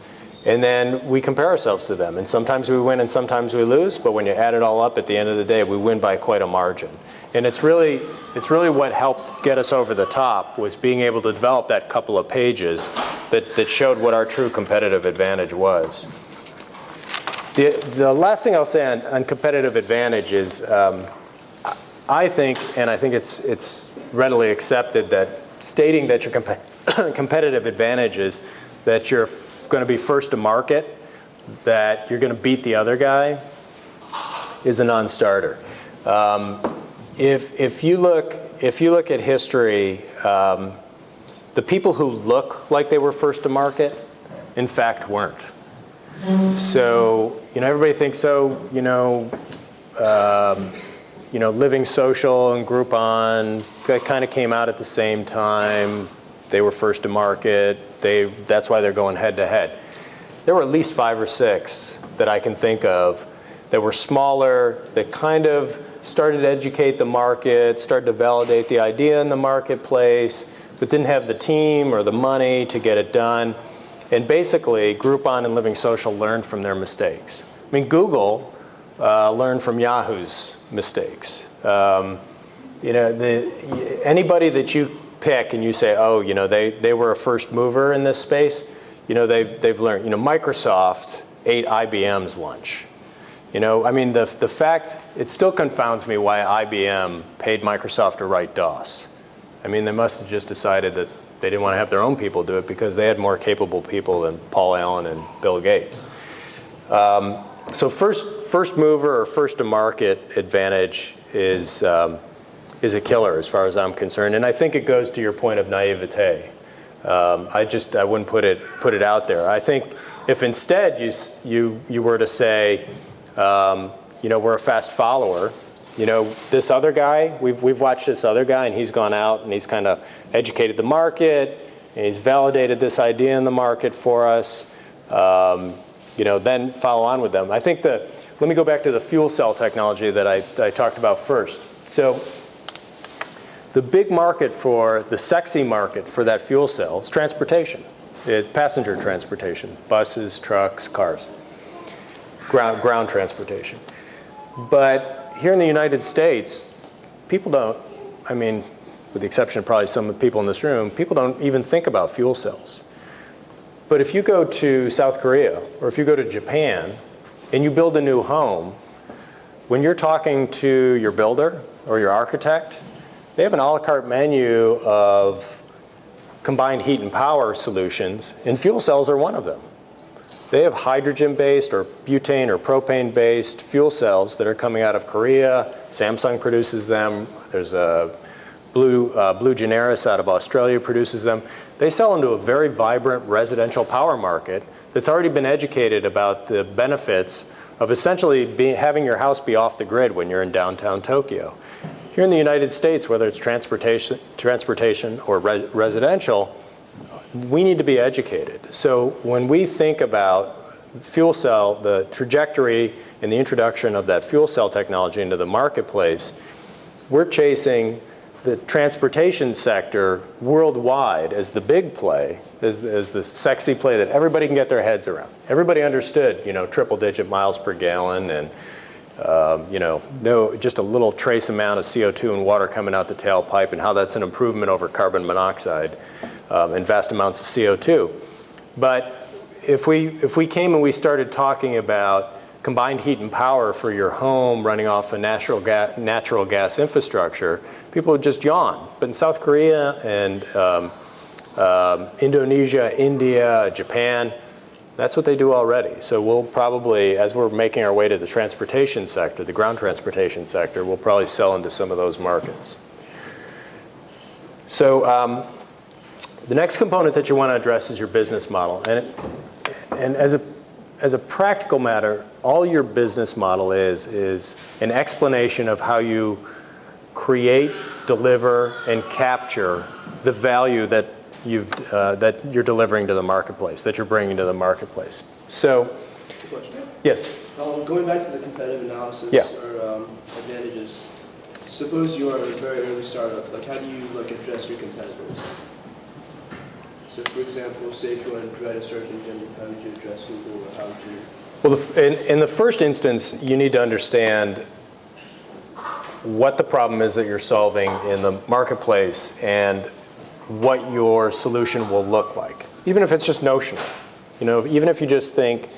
And then we compare ourselves to them. And sometimes we win and sometimes we lose. But when you add it all up at the end of the day, we win by quite a margin. And it's really what helped get us over the top was being able to develop that couple of pages that showed what our true competitive advantage was. The last thing I'll say on competitive advantage is I think it's readily accepted that stating that your competitive advantage is that you're going to be first to market, that you're going to beat the other guy, is a non-starter. If you look at history, the people who look like they were first to market, in fact, weren't. So everybody thinks Living Social and Groupon that kind of came out at the same time. They were first to market. That's why they're going head to head. There were at least 5 or 6 that I can think of that were smaller, that kind of started to educate the market, started to validate the idea in the marketplace, but didn't have the team or the money to get it done. And basically, Groupon and Living Social learned from their mistakes. I mean, Google learned from Yahoo's mistakes. Anybody that you pick and you say, oh, they were a first mover in this space, they've learned. Microsoft ate IBM's lunch. The fact, it still confounds me why IBM paid Microsoft to write DOS. They must have just decided that they didn't want to have their own people do it because they had more capable people than Paul Allen and Bill Gates. So first mover or first to market advantage is a killer as far as I'm concerned, and I think it goes to your point of naivete. I wouldn't put it out there. I think if instead you were to say, we're a fast follower, You know, this other guy, we've watched this other guy, and he's gone out and he's kind of educated the market, and he's validated this idea in the market for us. You know, then follow on with them. I think let me go back to the fuel cell technology that I talked about first. So the big market the sexy market for that fuel cell is transportation. It's passenger transportation, buses, trucks, cars, ground transportation. But here in the United States, people don't, I mean, with the exception of probably some of the people in this room, people don't even think about fuel cells. But if you go to South Korea, or if you go to Japan, and you build a new home, when you're talking to your builder or your architect, they have an a la carte menu of combined heat and power solutions, and fuel cells are one of them. They have hydrogen-based or butane or propane-based fuel cells that are coming out of Korea. Samsung produces them. There's a Blue Generis out of Australia produces them. They sell into a very vibrant residential power market that's already been educated about the benefits of essentially having your house be off the grid when you're in downtown Tokyo. Here in the United States, whether it's transportation or residential, we need to be educated. So when we think about fuel cell, the trajectory and the introduction of that fuel cell technology into the marketplace, we're chasing the transportation sector worldwide as the big play, as the sexy play that everybody can get their heads around. Everybody understood, you know, triple-digit miles per gallon and you know, just a little trace amount of CO2 and water coming out the tailpipe, and how that's an improvement over carbon monoxide and vast amounts of CO2. But if we came and we started talking about combined heat and power for your home running off a natural gas infrastructure, people would just yawn. But in South Korea and Indonesia, India, Japan, that's what they do already. So we'll probably, as we're making our way to the transportation sector, the ground transportation sector, we'll probably sell into some of those markets. So the next component that you want to address is your business model. And as a practical matter, all your business model is an explanation of how you create, deliver, and capture the value that you're delivering to the marketplace, that you're bringing to the marketplace. So, question. Yes. Going back to the competitive analysis or advantages, suppose you are a very early startup. Like, how do you address your competitors? So, for example, say if you want to write a search engine, how would you address Google, or how would you? Well, in the first instance, you need to understand what the problem is that you're solving in the marketplace and what your solution will look like, even if it's just notional. You know, even if you just think,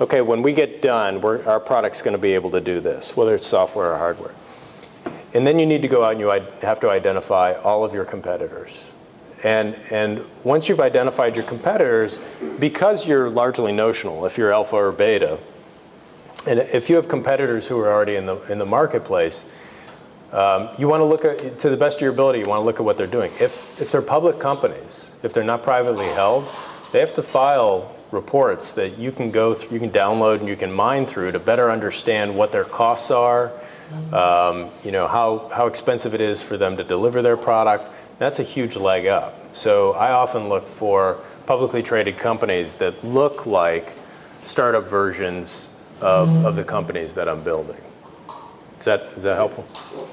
okay, when we get done, our product's going to be able to do this, whether it's software or hardware. And then you need to go out and you have to identify all of your competitors. And once you've identified your competitors, because you're largely notional, if you're alpha or beta, and if you have competitors who are already in the marketplace, you want to look at, to the best of your ability, you want to look at what they're doing. If they're public companies, if they're not privately held, they have to file reports that you can go through, you can download and you can mine through to better understand what their costs are, you know, how expensive it is for them to deliver their product. That's a huge leg up. So I often look for publicly traded companies that look like startup versions of the companies that I'm building. Is that helpful? Well,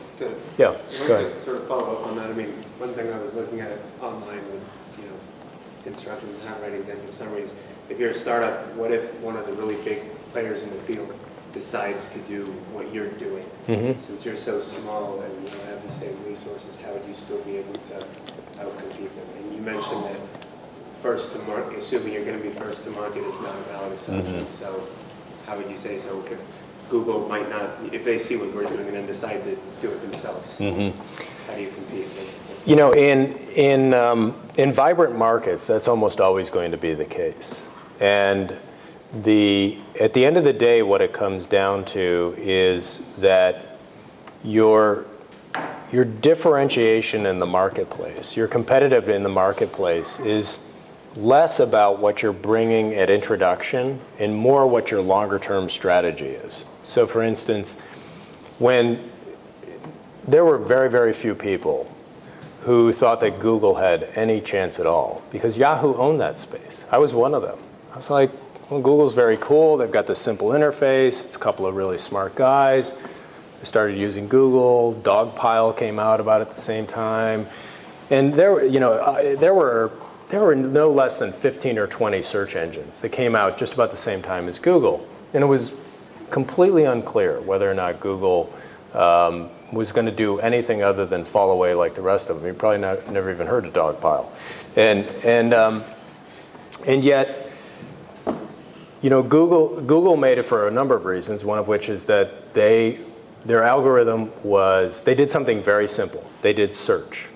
Yeah, go ahead. To sort of follow up on that, I mean, one thing I was looking at online with, you know, instructions on how to write executive summaries. If you're a startup, what if one of the really big players in the field decides to do what you're doing? Mm-hmm. Since you're so small and you don't have the same resources, how would you still be able to outcompete them? And you mentioned that first to market, assuming you're going to be first to market, is not a valid assumption. Mm-hmm. So how would you say so? If Google might not, if they see what we're doing and then decide to do it themselves, how do you compete, basically? You know, in vibrant markets, that's almost always going to be the case. And at the end of the day, what it comes down to is that your differentiation in the marketplace, your competitive in the marketplace, is less about what you're bringing at introduction and more what your longer term strategy is. So for instance, when there were very, very few people who thought that Google had any chance at all, because Yahoo owned that space. I was one of them. I was like, well, Google's very cool. They've got this simple interface. It's a couple of really smart guys. I started using Google. Dogpile came out about at the same time. And there were no less than 15 or 20 search engines that came out just about the same time as Google. And it was completely unclear whether or not Google was going to do anything other than fall away like the rest of them. You probably never even heard of Dogpile. And yet, Google made it for a number of reasons, one of which is that their algorithm was, they did something very simple. They did search.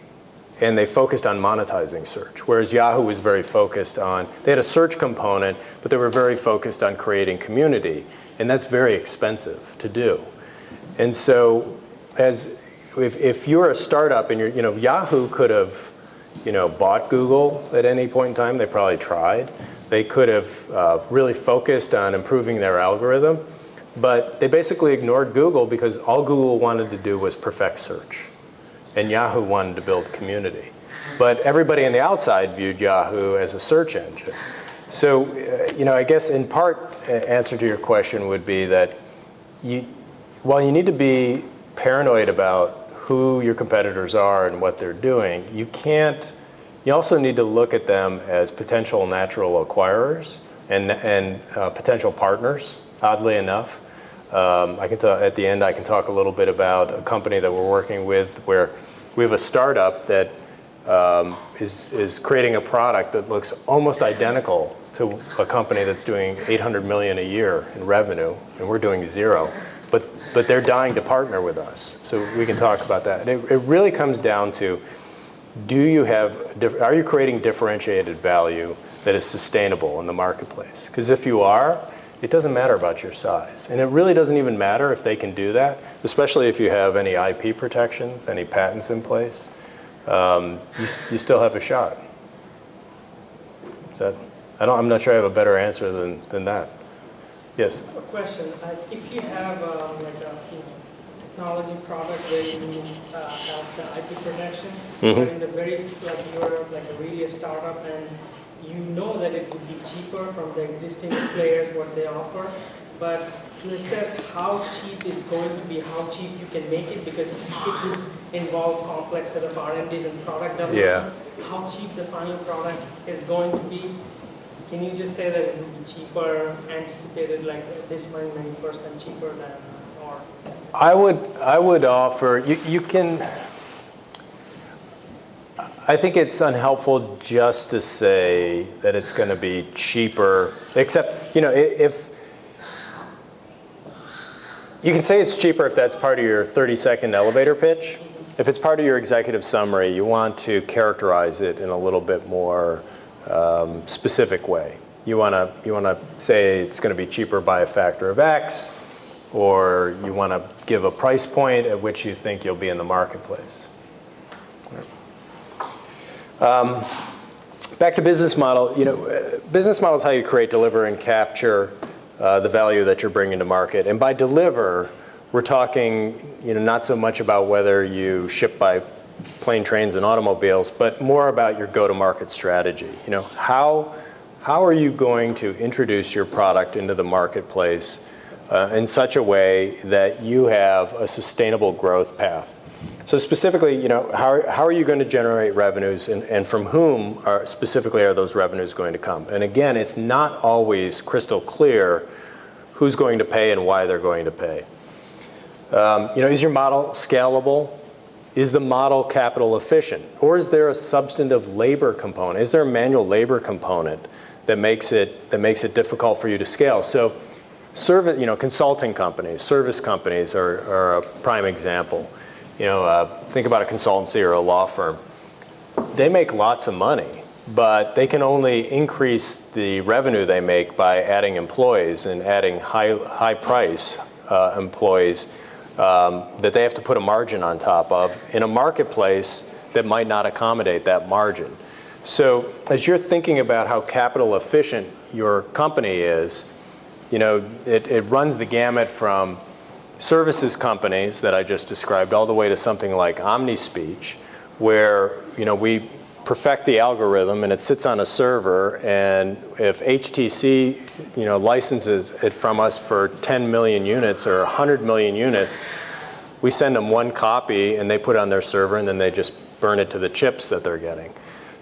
And they focused on monetizing search, whereas Yahoo was very focused on, they had a search component, but they were very focused on creating community. And that's very expensive to do. And so if you're a startup and Yahoo could have bought Google at any point in time. They probably tried. They could have really focused on improving their algorithm, but they basically ignored Google because all Google wanted to do was perfect search. And Yahoo wanted to build community. But everybody on the outside viewed Yahoo as a search engine. So, I guess in part, answer to your question would be that while you need to be paranoid about who your competitors are and what they're doing, you also need to look at them as potential natural acquirers and potential partners, oddly enough. At the end, I can talk a little bit about a company that we're working with where we have a startup that is creating a product that looks almost identical to a company that's doing $800 million a year in revenue, and we're doing zero. But they're dying to partner with us, so we can talk about that. And it really comes down to, are you creating differentiated value that is sustainable in the marketplace? Because if you are, it doesn't matter about your size. And it really doesn't even matter if they can do that, especially if you have any IP protections, any patents in place. You still have a shot. I'm not sure I have a better answer than that. Yes? A question. If you have technology product where you have the IP protection, but in the you're really a startup and you know that it would be cheaper from the existing players what they offer, but to assess how cheap is going to be, how cheap you can make it, because it would involve complex set of R&Ds and product development, how cheap the final product is going to be. Can you just say that it would be cheaper, anticipated like this many % cheaper than, or? I would offer, you can, I think it's unhelpful just to say that it's going to be cheaper, except, if, you can say it's cheaper if that's part of your 30-second elevator pitch. If it's part of your executive summary, you want to characterize it in a little bit more specific way. You want to say it's going to be cheaper by a factor of X, or you want to give a price point at which you think you'll be in the marketplace. Back to business model. Business model is how you create, deliver, and capture the value that you're bringing to market. And by deliver, we're talking not so much about whether you ship by plane, trains, and automobiles, but more about your go-to-market strategy. How are you going to introduce your product into the marketplace in such a way that you have a sustainable growth path? So specifically, how are you going to generate revenues, and from whom specifically are those revenues going to come? And again, it's not always crystal clear who's going to pay and why they're going to pay. Is your model scalable? Is the model capital efficient? Or is there a substantive labor component? Is there a manual labor component that makes it difficult for you to scale? So consulting companies, service companies are a prime example. Think about a consultancy or a law firm. They make lots of money, but they can only increase the revenue they make by adding employees and adding high price employees that they have to put a margin on top of in a marketplace that might not accommodate that margin. So as you're thinking about how capital efficient your company is, it runs the gamut from services companies that I just described, all the way to something like OmniSpeech, where we perfect the algorithm and it sits on a server, and if HTC licenses it from us for 10 million units or 100 million units, we send them one copy and they put it on their server, and then they just burn it to the chips that they're getting.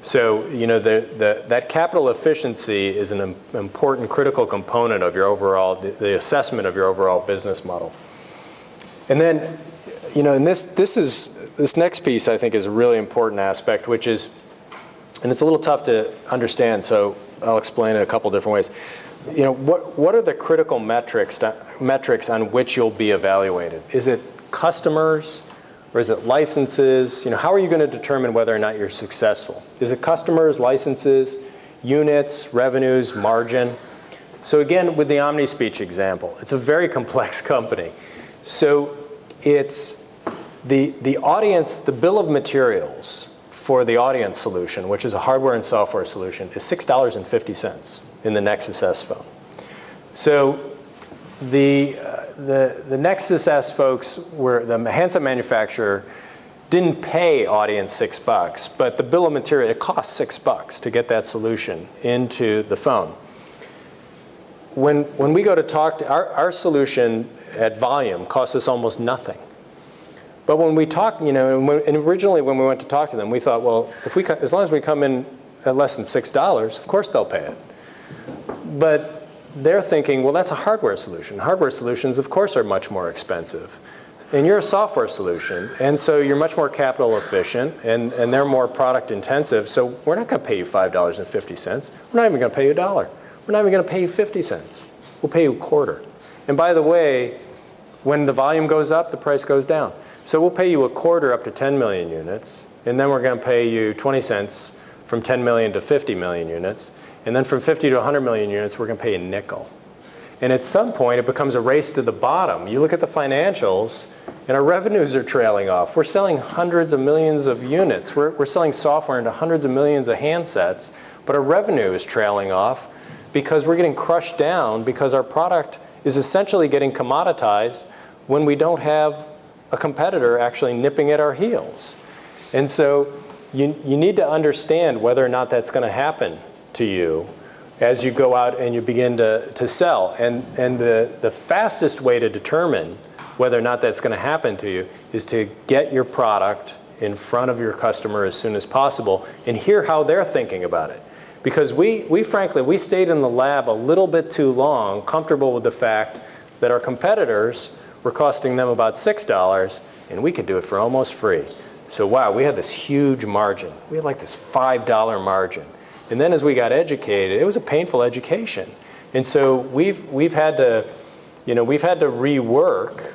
So that capital efficiency is an important critical component of your overall, the assessment of your overall business model. And then, and this next piece I think is a really important aspect, which is, and it's a little tough to understand, so I'll explain it a couple different ways. What are the critical metrics on which you'll be evaluated? Is it customers, or is it licenses? How are you going to determine whether or not you're successful? Is it customers, licenses, units, revenues, margin? So again, with the OmniSpeech example, it's a very complex company. So it's the audience, the bill of materials for the audience solution, which is a hardware and software solution, is $6.50 in the Nexus S phone. So the Nexus S folks, the handset manufacturer, didn't pay audience $6, but the bill of material, it costs $6 to get that solution into the phone. When we go to talk to, our solution at volume costs us almost nothing. But when we talk, and originally when we went to talk to them, we thought, well, as long as we come in at less than $6, of course they'll pay it. But they're thinking, well, that's a hardware solution. Hardware solutions, of course, are much more expensive. And you're a software solution, and so you're much more capital efficient, and they're more product intensive, so we're not going to pay you $5.50. We're not even going to pay you $1. We're not even going to pay you 50 cents. We'll pay you a quarter. And by the way, when the volume goes up, the price goes down. So we'll pay you a quarter up to 10 million units, and then we're going to pay you 20 cents from 10 million to 50 million units. And then from 50 to 100 million units, we're going to pay a nickel. And at some point, it becomes a race to the bottom. You look at the financials, and our revenues are trailing off. We're selling hundreds of millions of units. We're selling software into hundreds of millions of handsets, but our revenue is trailing off because we're getting crushed down because our product is essentially getting commoditized when we don't have a competitor actually nipping at our heels. And so you need to understand whether or not that's going to happen to you as you go out and you begin to sell. And the fastest way to determine whether or not that's going to happen to you is to get your product in front of your customer as soon as possible and hear how they're thinking about it. Because we frankly stayed in the lab a little bit too long, comfortable with the fact that our competitors were costing them about $6, and we could do it for almost free. So wow, we had this huge margin. We had like this $5 margin. And then as we got educated, it was a painful education. And so we've had to rework,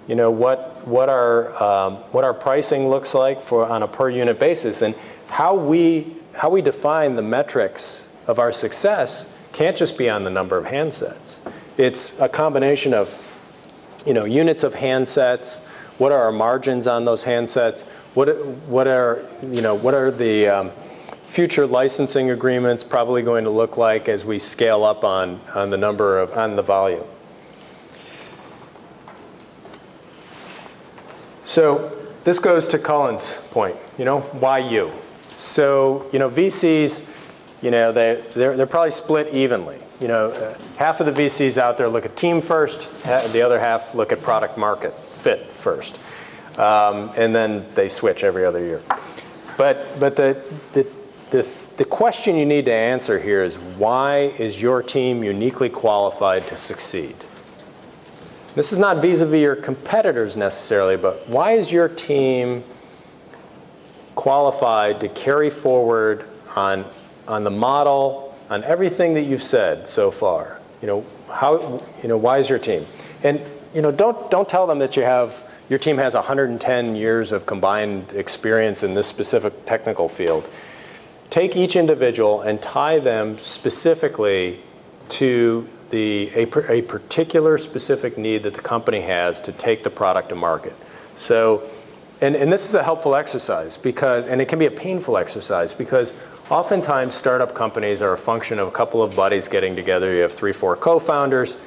what our pricing looks like on a per unit basis, and how we define the metrics of our success can't just be on the number of handsets. It's a combination of units of handsets. What are our margins on those handsets? What are the future licensing agreements probably going to look like as we scale up on the volume? So this goes to Cullen's point. Why you? So VCs, they're probably split evenly. Half of the VCs out there look at team first, the other half look at product market fit first, and then they switch every other year. But the question you need to answer here is, why is your team uniquely qualified to succeed? This is not vis-a-vis your competitors necessarily, but why is your team qualified to carry forward on the model, on everything that you've said so far? Why is your team? And don't tell them that your team has 110 years of combined experience in this specific technical field. Take each individual and tie them specifically to a particular specific need that the company has to take the product to market. So, and this is a helpful exercise and it can be a painful exercise because oftentimes startup companies are a function of a couple of buddies getting together. You have 3, 4 co-founders,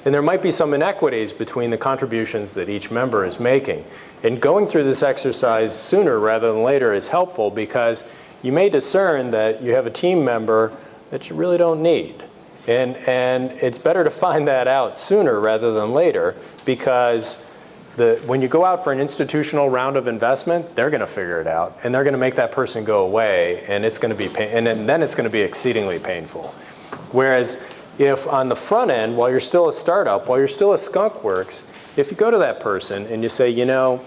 And there might be some inequities between the contributions that each member is making. And going through this exercise sooner rather than later is helpful because you may discern that you have a team member that you really don't need. And it's better to find that out sooner rather than later because when you go out for an institutional round of investment, they're going to figure it out. And they're going to make that person go away. And it's going to be and then it's going to be exceedingly painful. Whereas if on the front end, while you're still a startup, while you're still a skunk works, if you go to that person and you say, you know,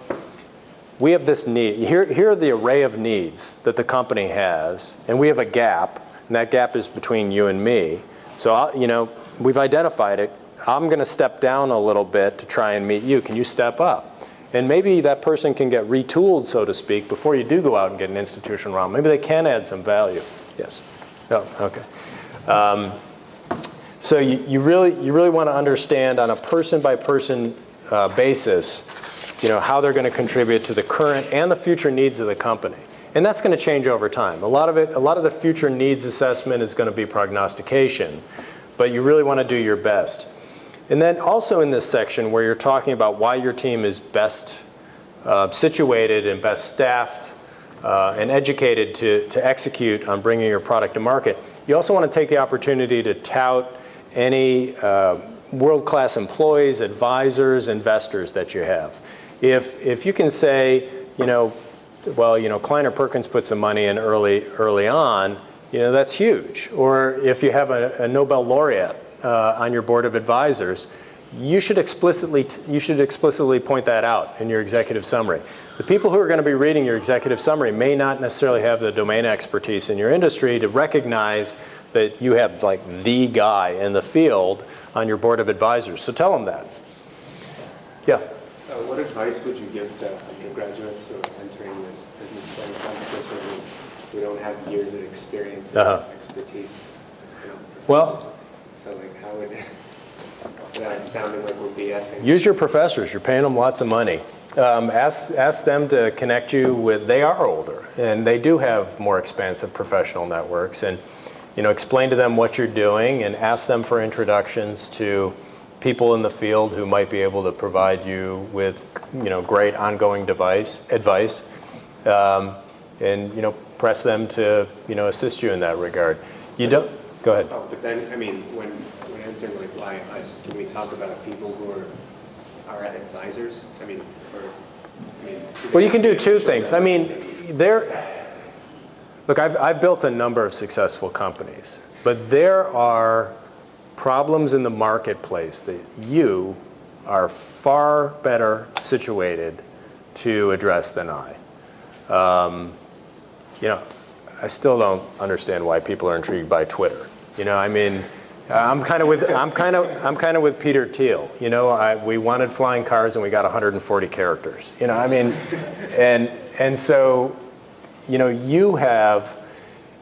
we have this need. Here are the array of needs that the company has. And we have a gap. And that gap is between you and me. So, you know, we've identified it. I'm going to step down a little bit to try and meet you. Can you step up? And maybe that person can get retooled, so to speak, before you do go out and get an institutional round. Maybe they can add some value. Yes. Oh, okay. So you really want to understand on a person-by-person basis, you know, how they're going to contribute to the current and the future needs of the company. And that's going to change over time. A lot of the future needs assessment is going to be prognostication, but you really want to do your best. And then also in this section where you're talking about why your team is best situated and best staffed and educated to execute on bringing your product to market, you also want to take the opportunity to tout any world-class employees, advisors, investors that you have. If you can say, you know, well, you know, Kleiner Perkins put some money in early on, you know, that's huge. Or if you have a Nobel laureate on your board of advisors, you should explicitly point that out in your executive summary. The people who are going to be reading your executive summary may not necessarily have the domain expertise in your industry to recognize that you have like the guy in the field on your board of advisors. So tell them that. Yeah. What advice would you give to undergraduates who are entering this business plan competition who don't have years of experience and expertise? You know, well, so like how would without sounding like we're BSing? Use your professors. You're paying them lots of money. Ask them to connect you with. They are older and they do have more expansive professional networks, and you know, explain to them what you're doing and ask them for introductions to people in the field who might be able to provide you with, you know, great ongoing advice, and you know, press them to, you know, assist you in that regard. You don't. Go ahead. Oh, but then I mean, when answering like why us, can we talk about people who are advisors? I mean, well, you can do two things. I mean, look, I've built a number of successful companies, but there are problems in the marketplace that you are far better situated to address than I. You know, I still don't understand why people are intrigued by Twitter. You know, I mean, I'm kind of with Peter Thiel. You know, we wanted flying cars and we got 140 characters. You know, I mean, and so, you know, you have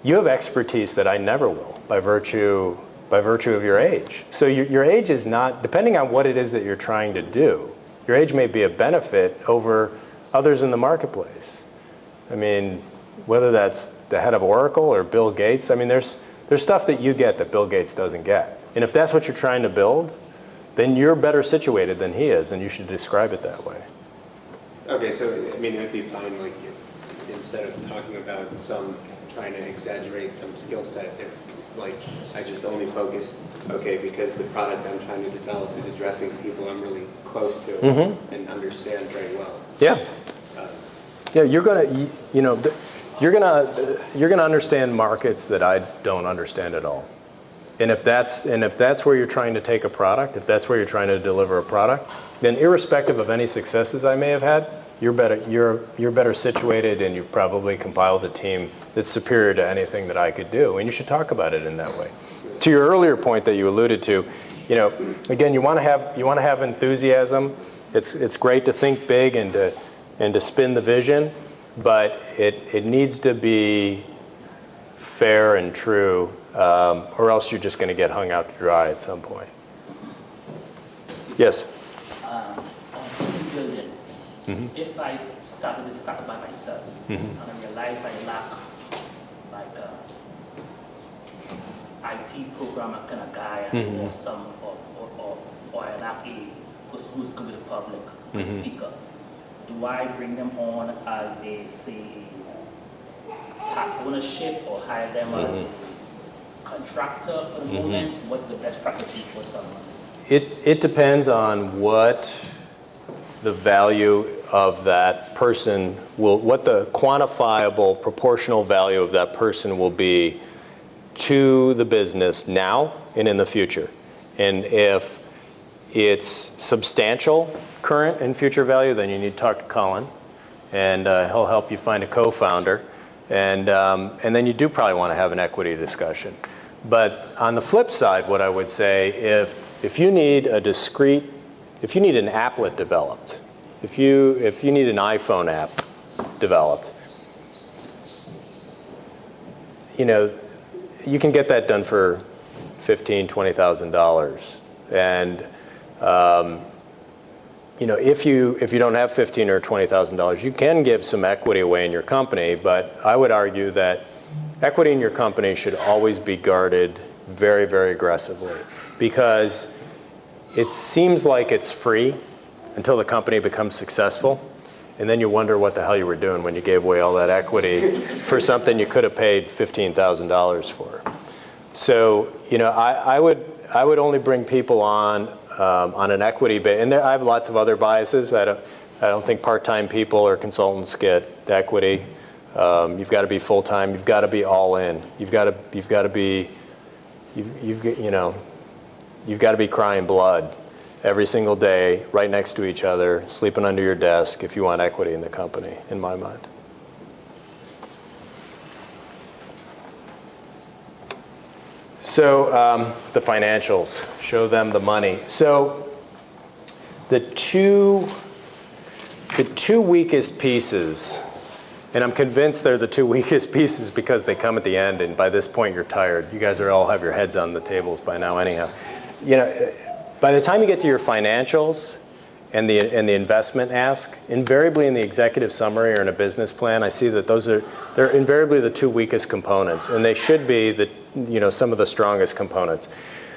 expertise that I never will by virtue of your age. So your age is not, depending on what it is that you're trying to do, your age may be a benefit over others in the marketplace. I mean, whether that's the head of Oracle or Bill Gates, I mean, there's stuff that you get that Bill Gates doesn't get. And if that's what you're trying to build, then you're better situated than he is, and you should describe it that way. Okay, so I mean, it would be fine, like, if instead of talking about trying to exaggerate some skill set, if like I just only focused, okay, because the product I'm trying to develop is addressing people I'm really close to and understand very well. Yeah. Yeah, you're gonna understand markets that I don't understand at all. And if that's where you're trying to take a product, if that's where you're trying to deliver a product, then irrespective of any successes I may have had, you're better situated, and you've probably compiled a team that's superior to anything that I could do. And you should talk about it in that way. To your earlier point that you alluded to, you know, again, you want to have enthusiasm. It's great to think big and to spin the vision, but it needs to be fair and true, or else you're just going to get hung out to dry at some point. Yes. If I started this startup by myself and I realize I lack like IT programmer kind of guy or or I elect a person who's good with the public, a speaker, do I bring them on as a, say, a part ownership or hire them as a contractor for the moment? What's the best strategy for someone? It depends on what the value of that person will, what the quantifiable proportional value of that person will be to the business now and in the future. And if it's substantial current and future value, then you need to talk to Colin, and he'll help you find a co-founder. And then you do probably want to have an equity discussion. But on the flip side, what I would say, if you need a discrete, if you need an applet developed, if you need an iPhone app developed, you can get that done for $15,000, $20,000. And if you don't have $15,000 or $20,000, you can give some equity away in your company. But I would argue that equity in your company should always be guarded very, very aggressively, because it seems like it's free until the company becomes successful, and then you wonder what the hell you were doing when you gave away all that equity for something you could have paid $15,000 for. So, I would only bring people on an equity base, and I have lots of other biases. I don't think part-time people or consultants get equity. You've got to be full-time. You've got to be all in. You've got to be crying blood every single day, right next to each other, sleeping under your desk if you want equity in the company, in my mind. So the financials, show them the money. So the two weakest pieces, and I'm convinced they're the two weakest pieces because they come at the end, and by this point you're tired. You guys all have your heads on the tables by now anyhow. By the time you get to your financials and the investment ask, invariably in the executive summary or in a business plan, I see that they're invariably the two weakest components, and they should be some of the strongest components.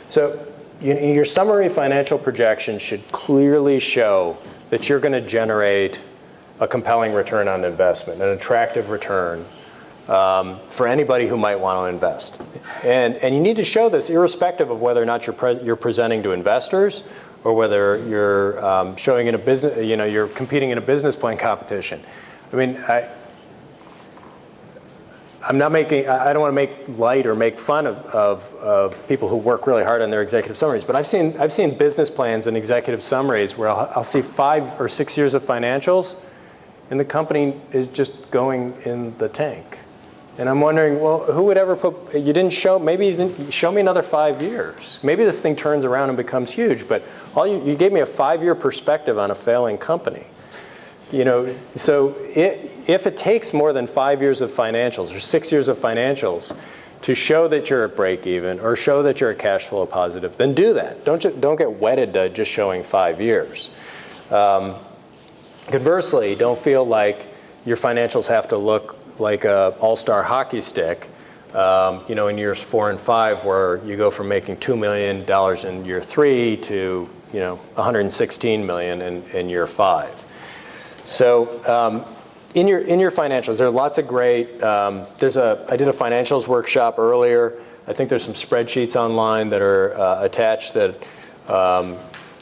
So your summary financial projection should clearly show that you're going to generate a compelling return on investment, an attractive return for anybody who might want to invest. And you need to show this irrespective of whether or not you're presenting to investors or whether you're showing in a business, you're competing in a business plan competition. I mean, I don't want to make light or make fun of people who work really hard on their executive summaries, but I've seen business plans and executive summaries where I'll see 5 or 6 years of financials, and the company is just going in the tank. And I'm wondering, well, who would ever maybe you didn't show me another 5 years. Maybe this thing turns around and becomes huge, but you gave me a 5-year perspective on a failing company. So if it takes more than 5 years of financials or 6 years of financials to show that you're at break even or show that you're at cash flow positive, then do that. Don't get wedded to just showing 5 years. Conversely, don't feel like your financials have to look like a all-star hockey stick, in years 4 and 5, where you go from making $2 million in year 3 to $116 million in year 5. So in your financials, there are lots of great. I did a financials workshop earlier. I think there's some spreadsheets online that are attached that.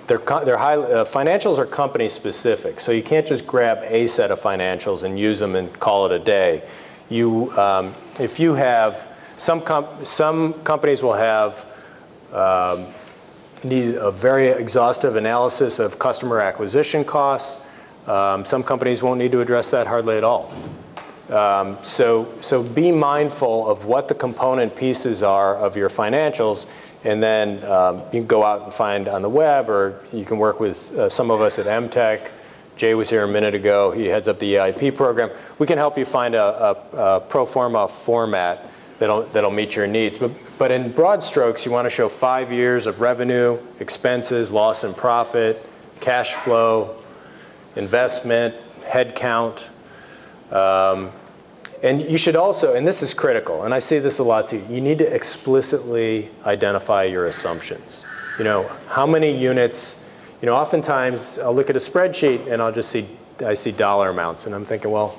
Financials are company specific, so you can't just grab a set of financials and use them and call it a day. If you have some companies will have need a very exhaustive analysis of customer acquisition costs. Some companies won't need to address that hardly at all. So be mindful of what the component pieces are of your financials. And then you can go out and find on the web, or you can work with some of us at MTech. Jay was here a minute ago. He heads up the EIP program. We can help you find a pro forma format that'll meet your needs. But in broad strokes, you want to show 5 years of revenue, expenses, loss and profit, cash flow, investment, head count. And you should also, and this is critical, and I say this a lot too, you need to explicitly identify your assumptions. how many units, oftentimes I'll look at a spreadsheet and I see dollar amounts, and I'm thinking, well,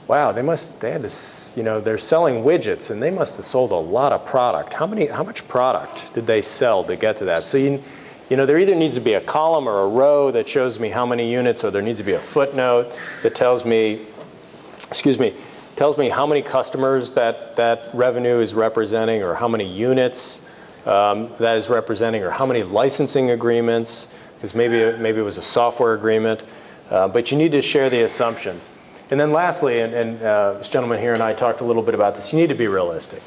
wow, they had this, they're selling widgets, and they must have sold a lot of product. How much product did they sell to get to that? So there either needs to be a column or a row that shows me how many units, or there needs to be a footnote that tells me how many customers that revenue is representing, or how many units that is representing, or how many licensing agreements, because maybe it was a software agreement. But you need to share the assumptions. And then lastly, and this gentleman here and I talked a little bit about this, you need to be realistic.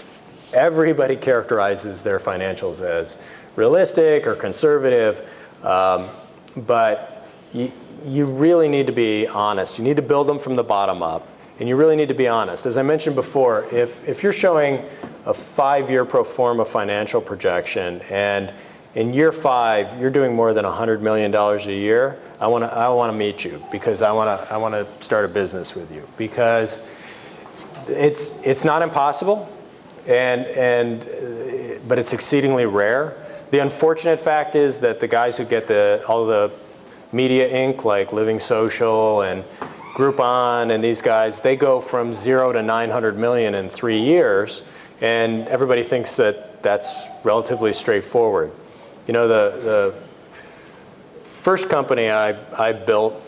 Everybody characterizes their financials as realistic or conservative, but you really need to be honest. You need to build them from the bottom up, and you really need to be honest. As I mentioned before, if you're showing a 5-year pro forma financial projection, and in year 5 you're doing more than $100 million a year, I want to meet you, because I want to start a business with you, because it's not impossible, but it's exceedingly rare. The unfortunate fact is that the guys who get all the Media Inc., like Living Social and Groupon and these guys, they go from 0 to 900 million in 3 years, and everybody thinks that that's relatively straightforward. The first company I built,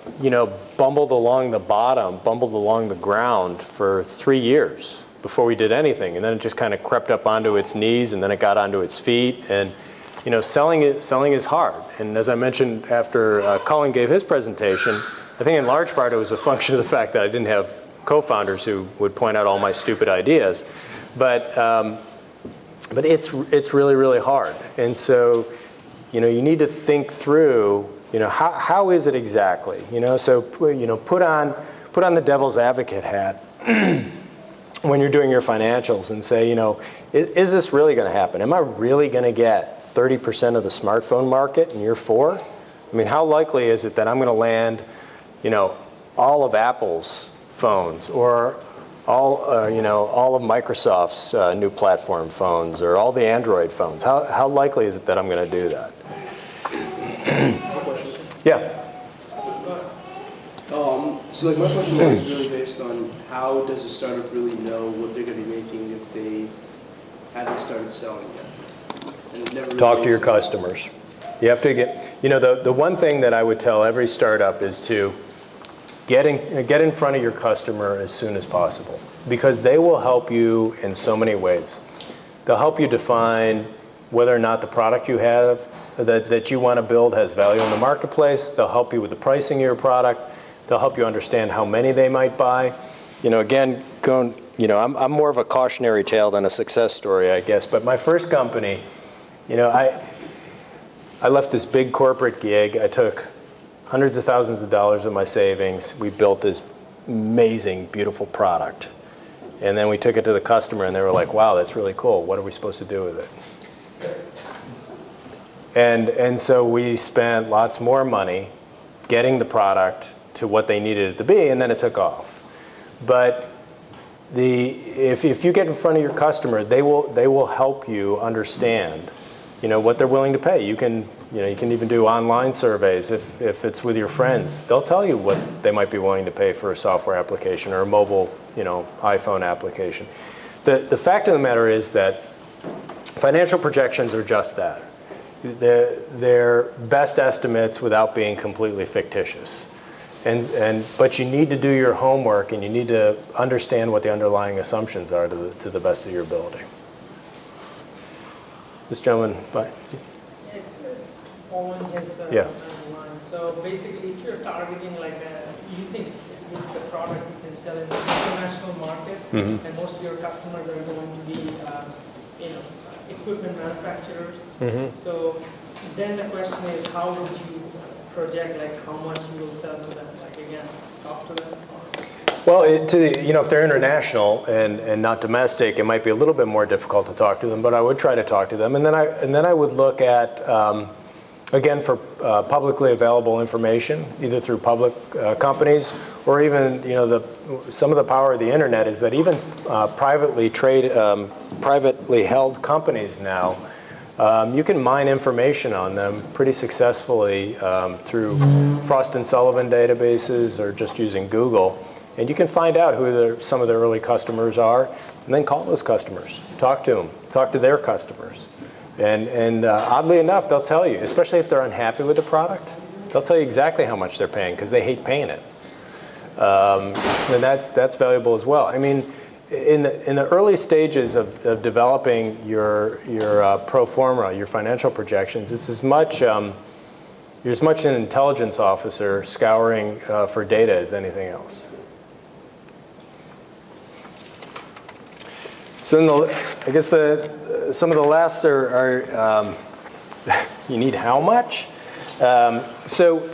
bumbled along the bottom, bumbled along the ground for 3 years before we did anything, and then it just kind of crept up onto its knees, and then it got onto its feet, and selling is hard. And as I mentioned after Cullen gave his presentation, I think in large part it was a function of the fact that I didn't have co-founders who would point out all my stupid ideas. But it's really, really hard. And so, you need to think through, how is it exactly? So, put on the devil's advocate hat when you're doing your financials and say, is this really going to happen? Am I really going to get 30% of the smartphone market in year 4? I mean, how likely is it that I'm going to land, all of Apple's phones, or all of Microsoft's new platform phones, or all the Android phones? How likely is it that I'm going to do that? Yeah. So my question was really based on how does a startup really know what they're going to be making if they haven't started selling yet? And never really Talk to your customers. You have to get, the one thing that I would tell every startup is to get in front of your customer as soon as possible, because they will help you in so many ways. They'll help you define whether or not the product you have that you want to build has value in the marketplace. They'll help you with the pricing of your product. They'll help you understand how many they might buy. Again, I'm more of a cautionary tale than a success story, I guess. But my first company, I left this big corporate gig. I took hundreds of thousands of dollars of my savings. We built this amazing, beautiful product. And then we took it to the customer, and they were like, wow, that's really cool. What are we supposed to do with it? And so we spent lots more money getting the product to what they needed it to be, and then it took off. But if you get in front of your customer, they will help you understand, what they're willing to pay. You can even do online surveys if it's with your friends. They'll tell you what they might be willing to pay for a software application or a mobile, iPhone application. The fact of the matter is that financial projections are just that. They're best estimates without being completely fictitious. But you need to do your homework, and you need to understand what the underlying assumptions are to the best of your ability. This gentleman, bye. It's following his Yeah. line. So basically, if you're targeting you think with the product you can sell in the international market, Mm-hmm. and most of your customers are going to be, equipment manufacturers. Mm-hmm. So then the question is, how would you project how much you will sell to them? Again, talk to them. Well, if they're international and not domestic, it might be a little bit more difficult to talk to them. But I would try to talk to them, and then I would look at again for publicly available information, either through public companies or even some of the power of the internet is that even privately held companies now You can mine information on them pretty successfully through Frost & Sullivan databases or just using Google. And you can find out who some of their early customers are, and then call those customers. Talk to them. Talk to their customers. And oddly enough, they'll tell you, especially if they're unhappy with the product, they'll tell you exactly how much they're paying because they hate paying it. And that's valuable as well. I mean, in the early stages of developing your pro forma, your financial projections, it's as much you're as much an intelligence officer scouring for data as anything else. So I guess some of the last are you need how much? So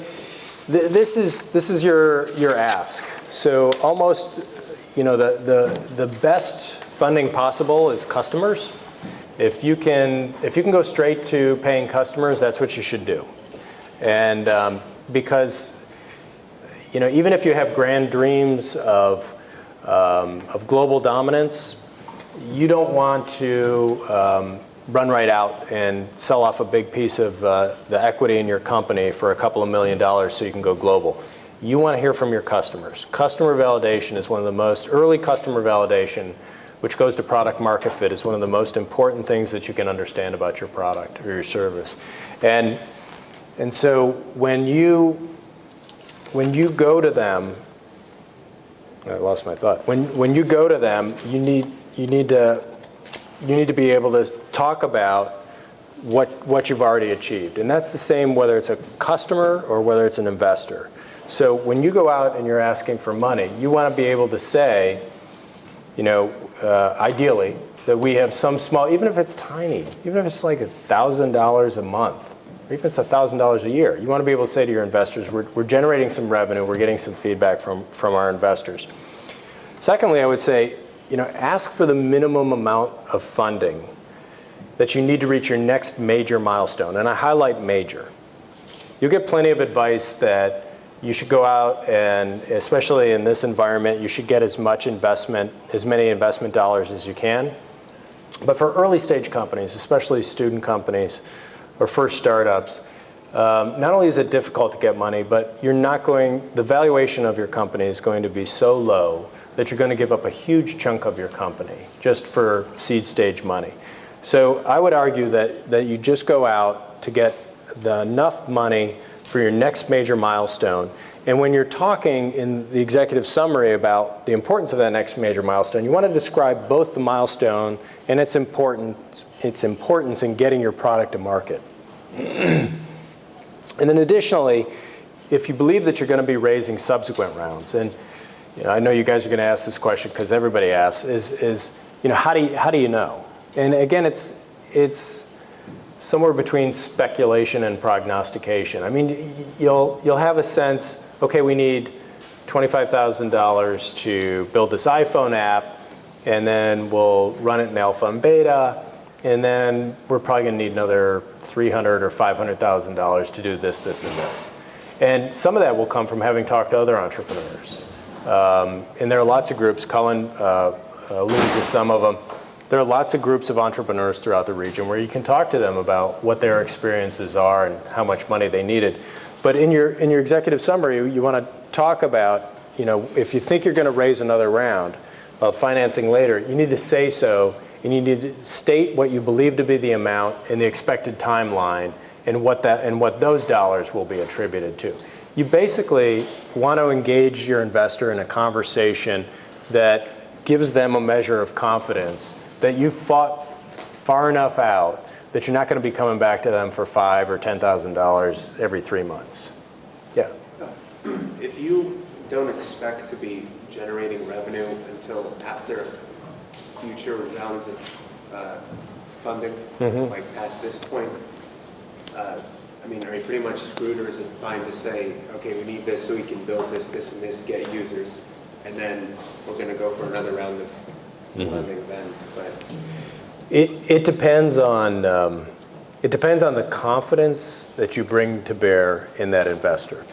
this is your ask. So almost, the best funding possible is customers. If you can go straight to paying customers, that's what you should do. And because even if you have grand dreams of global dominance, you don't want to run right out and sell off a big piece of the equity in your company for a couple of $1 million so you can go global. You want to hear from your customers. Customer validation is one of the most, early customer validation, which goes to product market fit, is one of the most important things that you can understand about your product or your service. And so when you go to them, I lost my thought. When you go to them, you need to be able to talk about what you've already achieved. And that's the same whether it's a customer or whether it's an investor. So when you go out and you're asking for money, you want to be able to say, ideally, that we have some small, even if it's tiny, even if it's like $1,000 a month, or even if it's $1,000 a year, you want to be able to say to your investors, we're generating some revenue, we're getting some feedback from our investors. Secondly, I would say, ask for the minimum amount of funding that you need to reach your next major milestone. And I highlight major. You'll get plenty of advice that you should go out and, especially in this environment, you should get as many investment dollars as you can. But for early stage companies, especially student companies or first startups, not only is it difficult to get money, but the valuation of your company is going to be so low that you're going to give up a huge chunk of your company just for seed stage money. So I would argue that you just go out to get enough money for your next major milestone. And when you're talking in the executive summary about the importance of that next major milestone, you want to describe both the milestone and its importance in getting your product to market. And then additionally, if you believe that you're going to be raising subsequent rounds, and I know you guys are going to ask this question because everybody asks, is how do you know? And again, it's somewhere between speculation and prognostication. I mean, you'll have a sense, okay, we need $25,000 to build this iPhone app, and then we'll run it in alpha and beta, and then we're probably going to need another $300,000 or $500,000 to do this, this, and this. And some of that will come from having talked to other entrepreneurs. And there are lots of groups, Cullen alluded to some of them. There are lots of groups of entrepreneurs throughout the region where you can talk to them about what their experiences are and how much money they needed. But in your executive summary, you want to talk about, if you think you're going to raise another round of financing later, you need to say so, and you need to state what you believe to be the amount and the expected timeline and what those dollars will be attributed to. You basically want to engage your investor in a conversation that gives them a measure of confidence that you've fought far enough out that you're not going to be coming back to them for $5,000 or $10,000 every 3 months. Yeah. If you don't expect to be generating revenue until after future rounds of funding, like past this point, are you pretty much screwed, or is it fine to say, okay, we need this so we can build this, this, and this, get users, and then we're going to go for another round of funding then? But it depends on the confidence that you bring to bear in that investor.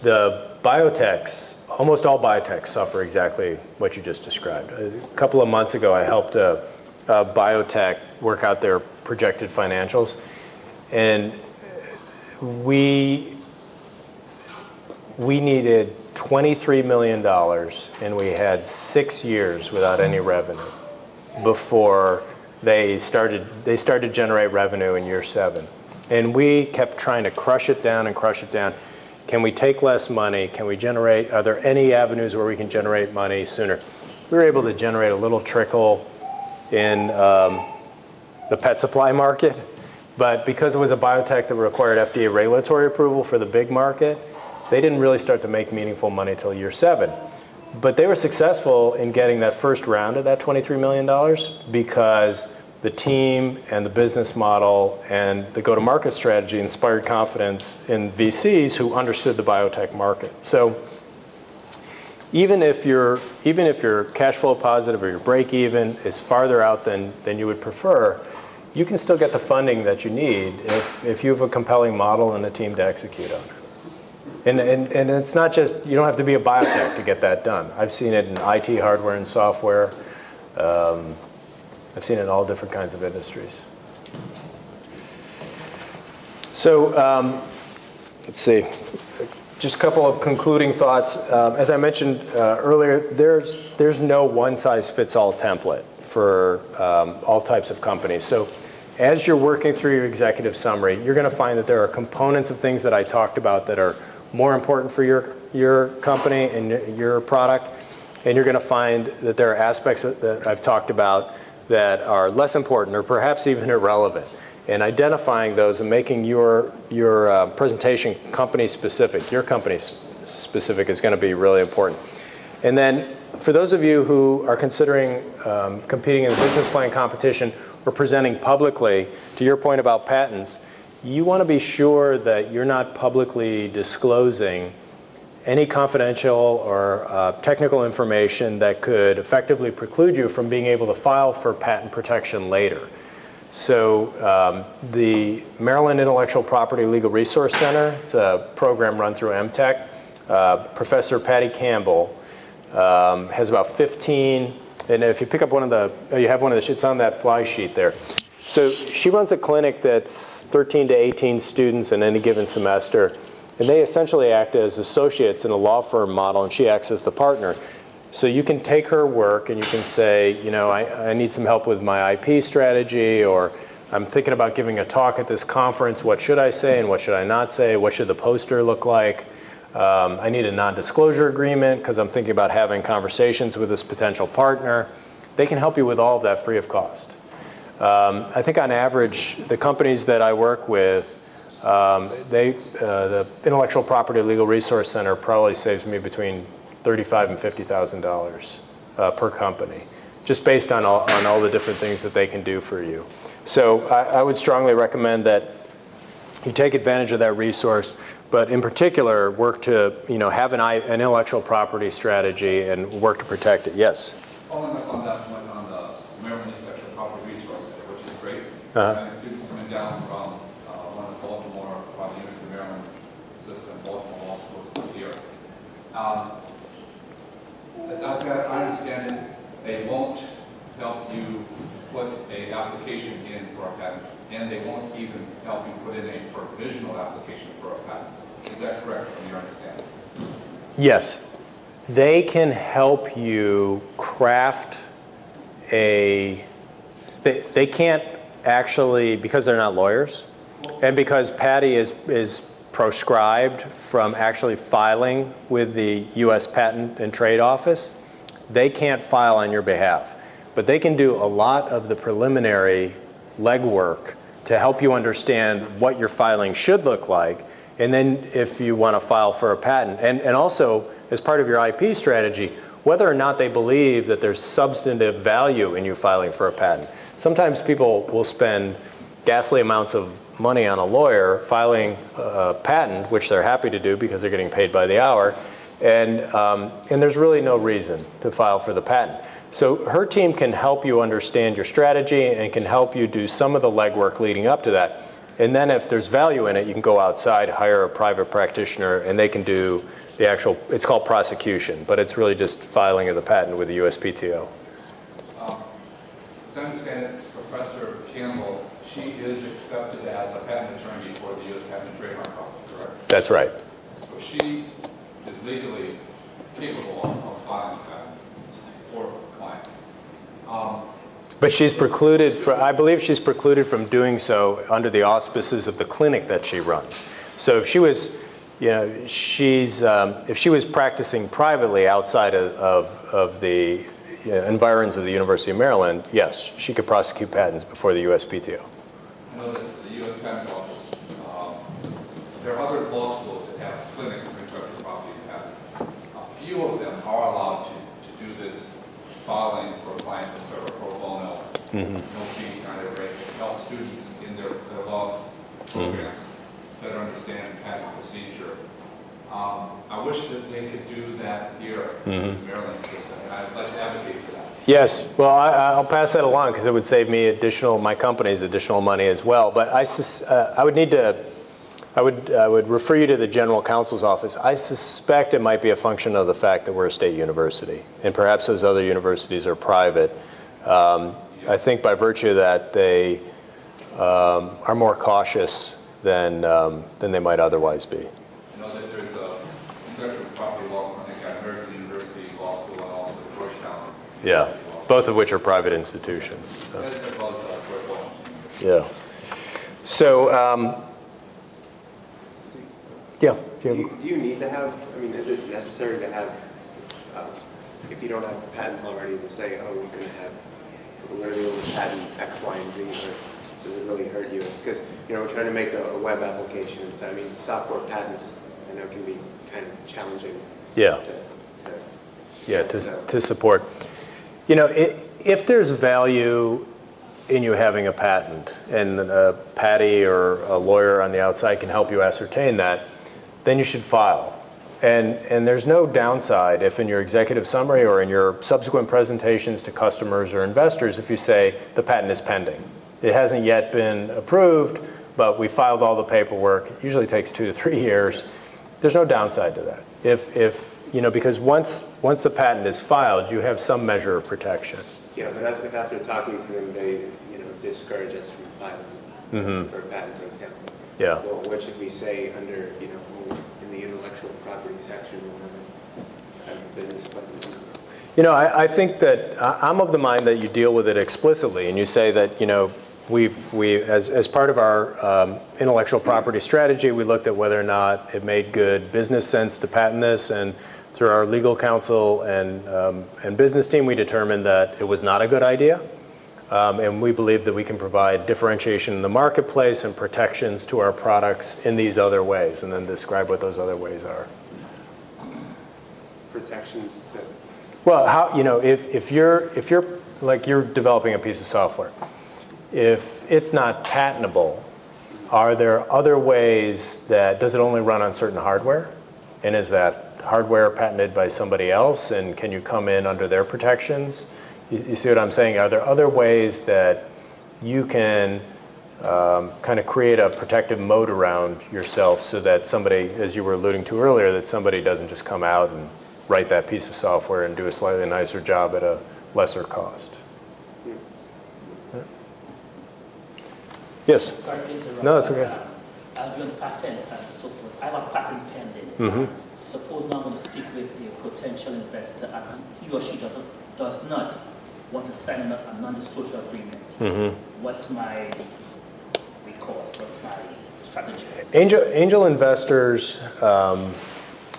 The biotechs, almost all biotechs suffer exactly what you just described. A couple of months ago, I helped a biotech work out their projected financials. And we needed $23 million, and we had 6 years without any revenue before they started to generate revenue in year 7. And we kept trying to crush it down and crush it down. Can we take less money? Can we generate, are there any avenues where we can generate money sooner? We were able to generate a little trickle in the pet supply market, but because it was a biotech that required FDA regulatory approval for the big market, they didn't really start to make meaningful money until year 7. But they were successful in getting that first round of that $23 million because the team and the business model and the go-to-market strategy inspired confidence in VCs who understood the biotech market. So even if your cash flow positive or your break even is farther out than you would prefer, you can still get the funding that you need if you have a compelling model and a team to execute on it. And it's not just, you don't have to be a biotech to get that done. I've seen it in IT hardware and software. I've seen it in all different kinds of industries. So let's see, just a couple of concluding thoughts. As I mentioned earlier, there's no one-size-fits-all template for all types of companies. So as you're working through your executive summary, you're going to find that there are components of things that I talked about that are more important for your company and your product, and you're going to find that there are aspects that I've talked about that are less important or perhaps even irrelevant. And identifying those and making your presentation company specific, your company specific, is going to be really important. And then for those of you who are considering competing in a business plan competition or presenting publicly, to your point about patents, you want to be sure that you're not publicly disclosing any confidential or technical information that could effectively preclude you from being able to file for patent protection later. So the Maryland Intellectual Property Legal Resource Center, it's a program run through MTech. Professor Patty Campbell has about 15, and if you pick up one of the, you have one of the, it's on that fly sheet there. So she runs a clinic that's 13 to 18 students in any given semester, and they essentially act as associates in a law firm model, and she acts as the partner. So you can take her work and you can say, you know, I need some help with my IP strategy, or I'm thinking about giving a talk at this conference. What should I say and what should I not say? What should the poster look like? I need a non-disclosure agreement because I'm thinking about having conversations with this potential partner. They can help you with all of that free of cost. I think on average, the companies that I work with, the Intellectual Property Legal Resource Center probably saves me between $35,000 and $50,000 per company, just based on all the different things that they can do for you. So I would strongly recommend that you take advantage of that resource, but in particular, work to have an intellectual property strategy and work to protect it. Yes? Following up on that one on the Maryland Intellectual Property Resource Center, which is great. And students coming down from one of Baltimore, from the University of Maryland system, Baltimore Law School here. As I understand it, they won't help you put an application in for a patent, and they won't even help you put in a provisional application for a patent. Is that correct from your understanding? Yes. They can help you craft they can't actually, because they're not lawyers, and because Patty is proscribed from actually filing with the U.S. Patent and Trade Office, they can't file on your behalf. But they can do a lot of the preliminary legwork to help you understand what your filing should look like, and then if you want to file for a patent. And also, as part of your IP strategy, whether or not they believe that there's substantive value in you filing for a patent. Sometimes people will spend ghastly amounts of money on a lawyer filing a patent, which they're happy to do because they're getting paid by the hour, and there's really no reason to file for the patent. So her team can help you understand your strategy and can help you do some of the legwork leading up to that. And then if there's value in it, you can go outside, hire a private practitioner, and they can do the actual, it's called prosecution, but it's really just filing of the patent with the USPTO. As I understand it, Professor Campbell, she is accepted as a patent attorney for the U.S. Patent and Trademark Office, correct? That's right. So she is legally capable of filing a patent for clients. But she's precluded, I believe she's precluded from doing so under the auspices of the clinic that she runs. So if she was, if she was practicing privately outside of the environs of the University of Maryland, yes, she could prosecute patents before the USPTO. I know that the U.S. Patent Office, there are other law schools that have clinics for intellectual property patent. A few of them are allowed to do this filing for clients and sort of pro bono, no fees, kind of rate, to help students in their law programs better understand patent procedure. I wish that they could do that here in the Maryland system, and I'd like to advocate for that. Yes, well, I'll pass that along because it would save me my company's additional money as well. But I would refer you to the general counsel's office. I suspect it might be a function of the fact that we're a state university, and perhaps those other universities are private. I think by virtue of that, they are more cautious than they might otherwise be. I know that there's a intellectual property law clinic at American University Law School and also at Georgetown. Yeah, both of which are private institutions. So. As well as George Washington. Yeah. So, yeah. Do you need to have, I mean, is it necessary to have, if you don't have patents already, to say, oh, we're going to be able to patent X, Y, and Z, or does it really hurt you? Because, we're trying to make a web application, and so, I mean, software patents, I know, can be kind of challenging. Yeah. To support. If there's value in you having a patent, and Patty or a lawyer on the outside can help you ascertain that, then you should file. And there's no downside if in your executive summary or in your subsequent presentations to customers or investors, if you say the patent is pending. It hasn't yet been approved, but we filed all the paperwork. It usually takes 2 to 3 years. There's no downside to that. Because once the patent is filed, you have some measure of protection. Yeah, but if after talking to them, they, discourage us from filing for a patent, for example. Yeah. Well, what should we say under, in the intellectual property section or a business plan? I think that I'm of the mind that you deal with it explicitly, and you say that, we as part of our intellectual property strategy, we looked at whether or not it made good business sense to patent this, and through our legal counsel and business team, we determined that it was not a good idea. And we believe that we can provide differentiation in the marketplace and protections to our products in these other ways, and then describe what those other ways are. Protections to... Well, if you're like you're developing a piece of software, if it's not patentable, are there other ways does it only run on certain hardware? And is that hardware patented by somebody else? And can you come in under their protections? You see what I'm saying? Are there other ways that you can kind of create a protective moat around yourself so that somebody, as you were alluding to earlier, that somebody doesn't just come out and write that piece of software and do a slightly nicer job at a lesser cost? Yeah. Yes? Sorry to interrupt. No, that's okay. As with patent and so forth, I have a patent pending. Suppose now I'm going to speak with a potential investor and he or she does not want to sign a non-disclosure agreement. What's my recourse? What's my strategy? Angel investors,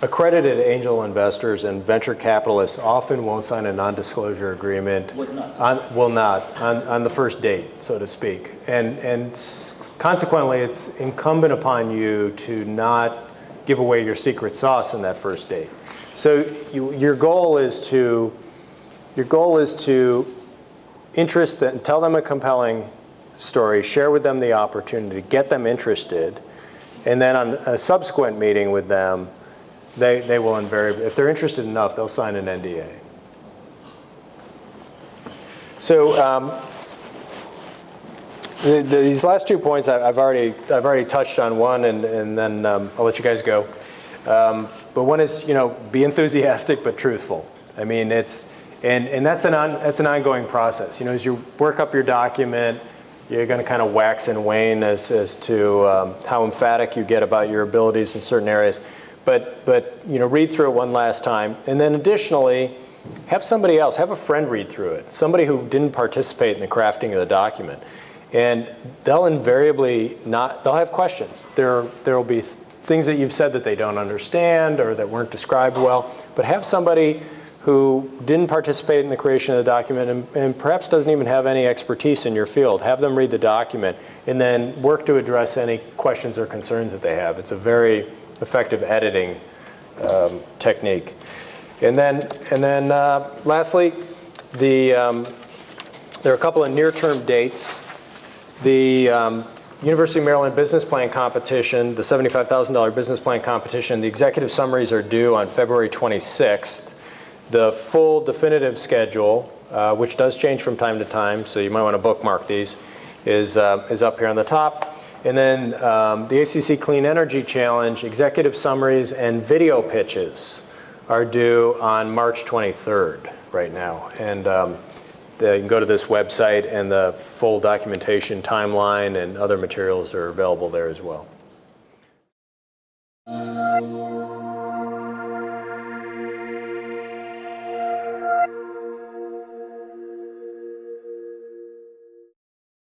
accredited angel investors and venture capitalists often won't sign a non-disclosure agreement. Would not. On the first date, so to speak. And consequently, it's incumbent upon you to not give away your secret sauce in that first date. So your goal is to interest them, tell them a compelling story, share with them the opportunity, get them interested, and then on a subsequent meeting with them, they will invariably, if they're interested enough, they'll sign an NDA. So these last 2 points, I've already touched on one, and then I'll let you guys go. But one is, be enthusiastic but truthful. I mean, and that's an ongoing process. As you work up your document, You're going to kind of wax and wane as to how emphatic you get about your abilities in certain areas. But read through it one last time. And then additionally, have somebody else, have a friend read through it, somebody who didn't participate in the crafting of the document. And they'll invariably they'll have questions. There will be things that you've said that they don't understand or that weren't described well. But have somebody who didn't participate in the creation of the document and perhaps doesn't even have any expertise in your field. Have them read the document and then work to address any questions or concerns that they have. It's a very effective editing technique. And then lastly, there are a couple of near-term dates. The University of Maryland Business Plan Competition, the $75,000 business plan competition, the executive summaries are due on February 26th. The full definitive schedule, which does change from time to time, so you might want to bookmark these, is up here on the top. And then the ACC Clean Energy Challenge, executive summaries and video pitches are due on March 23rd right now. And you can go to this website and the full documentation timeline and other materials are available there as well.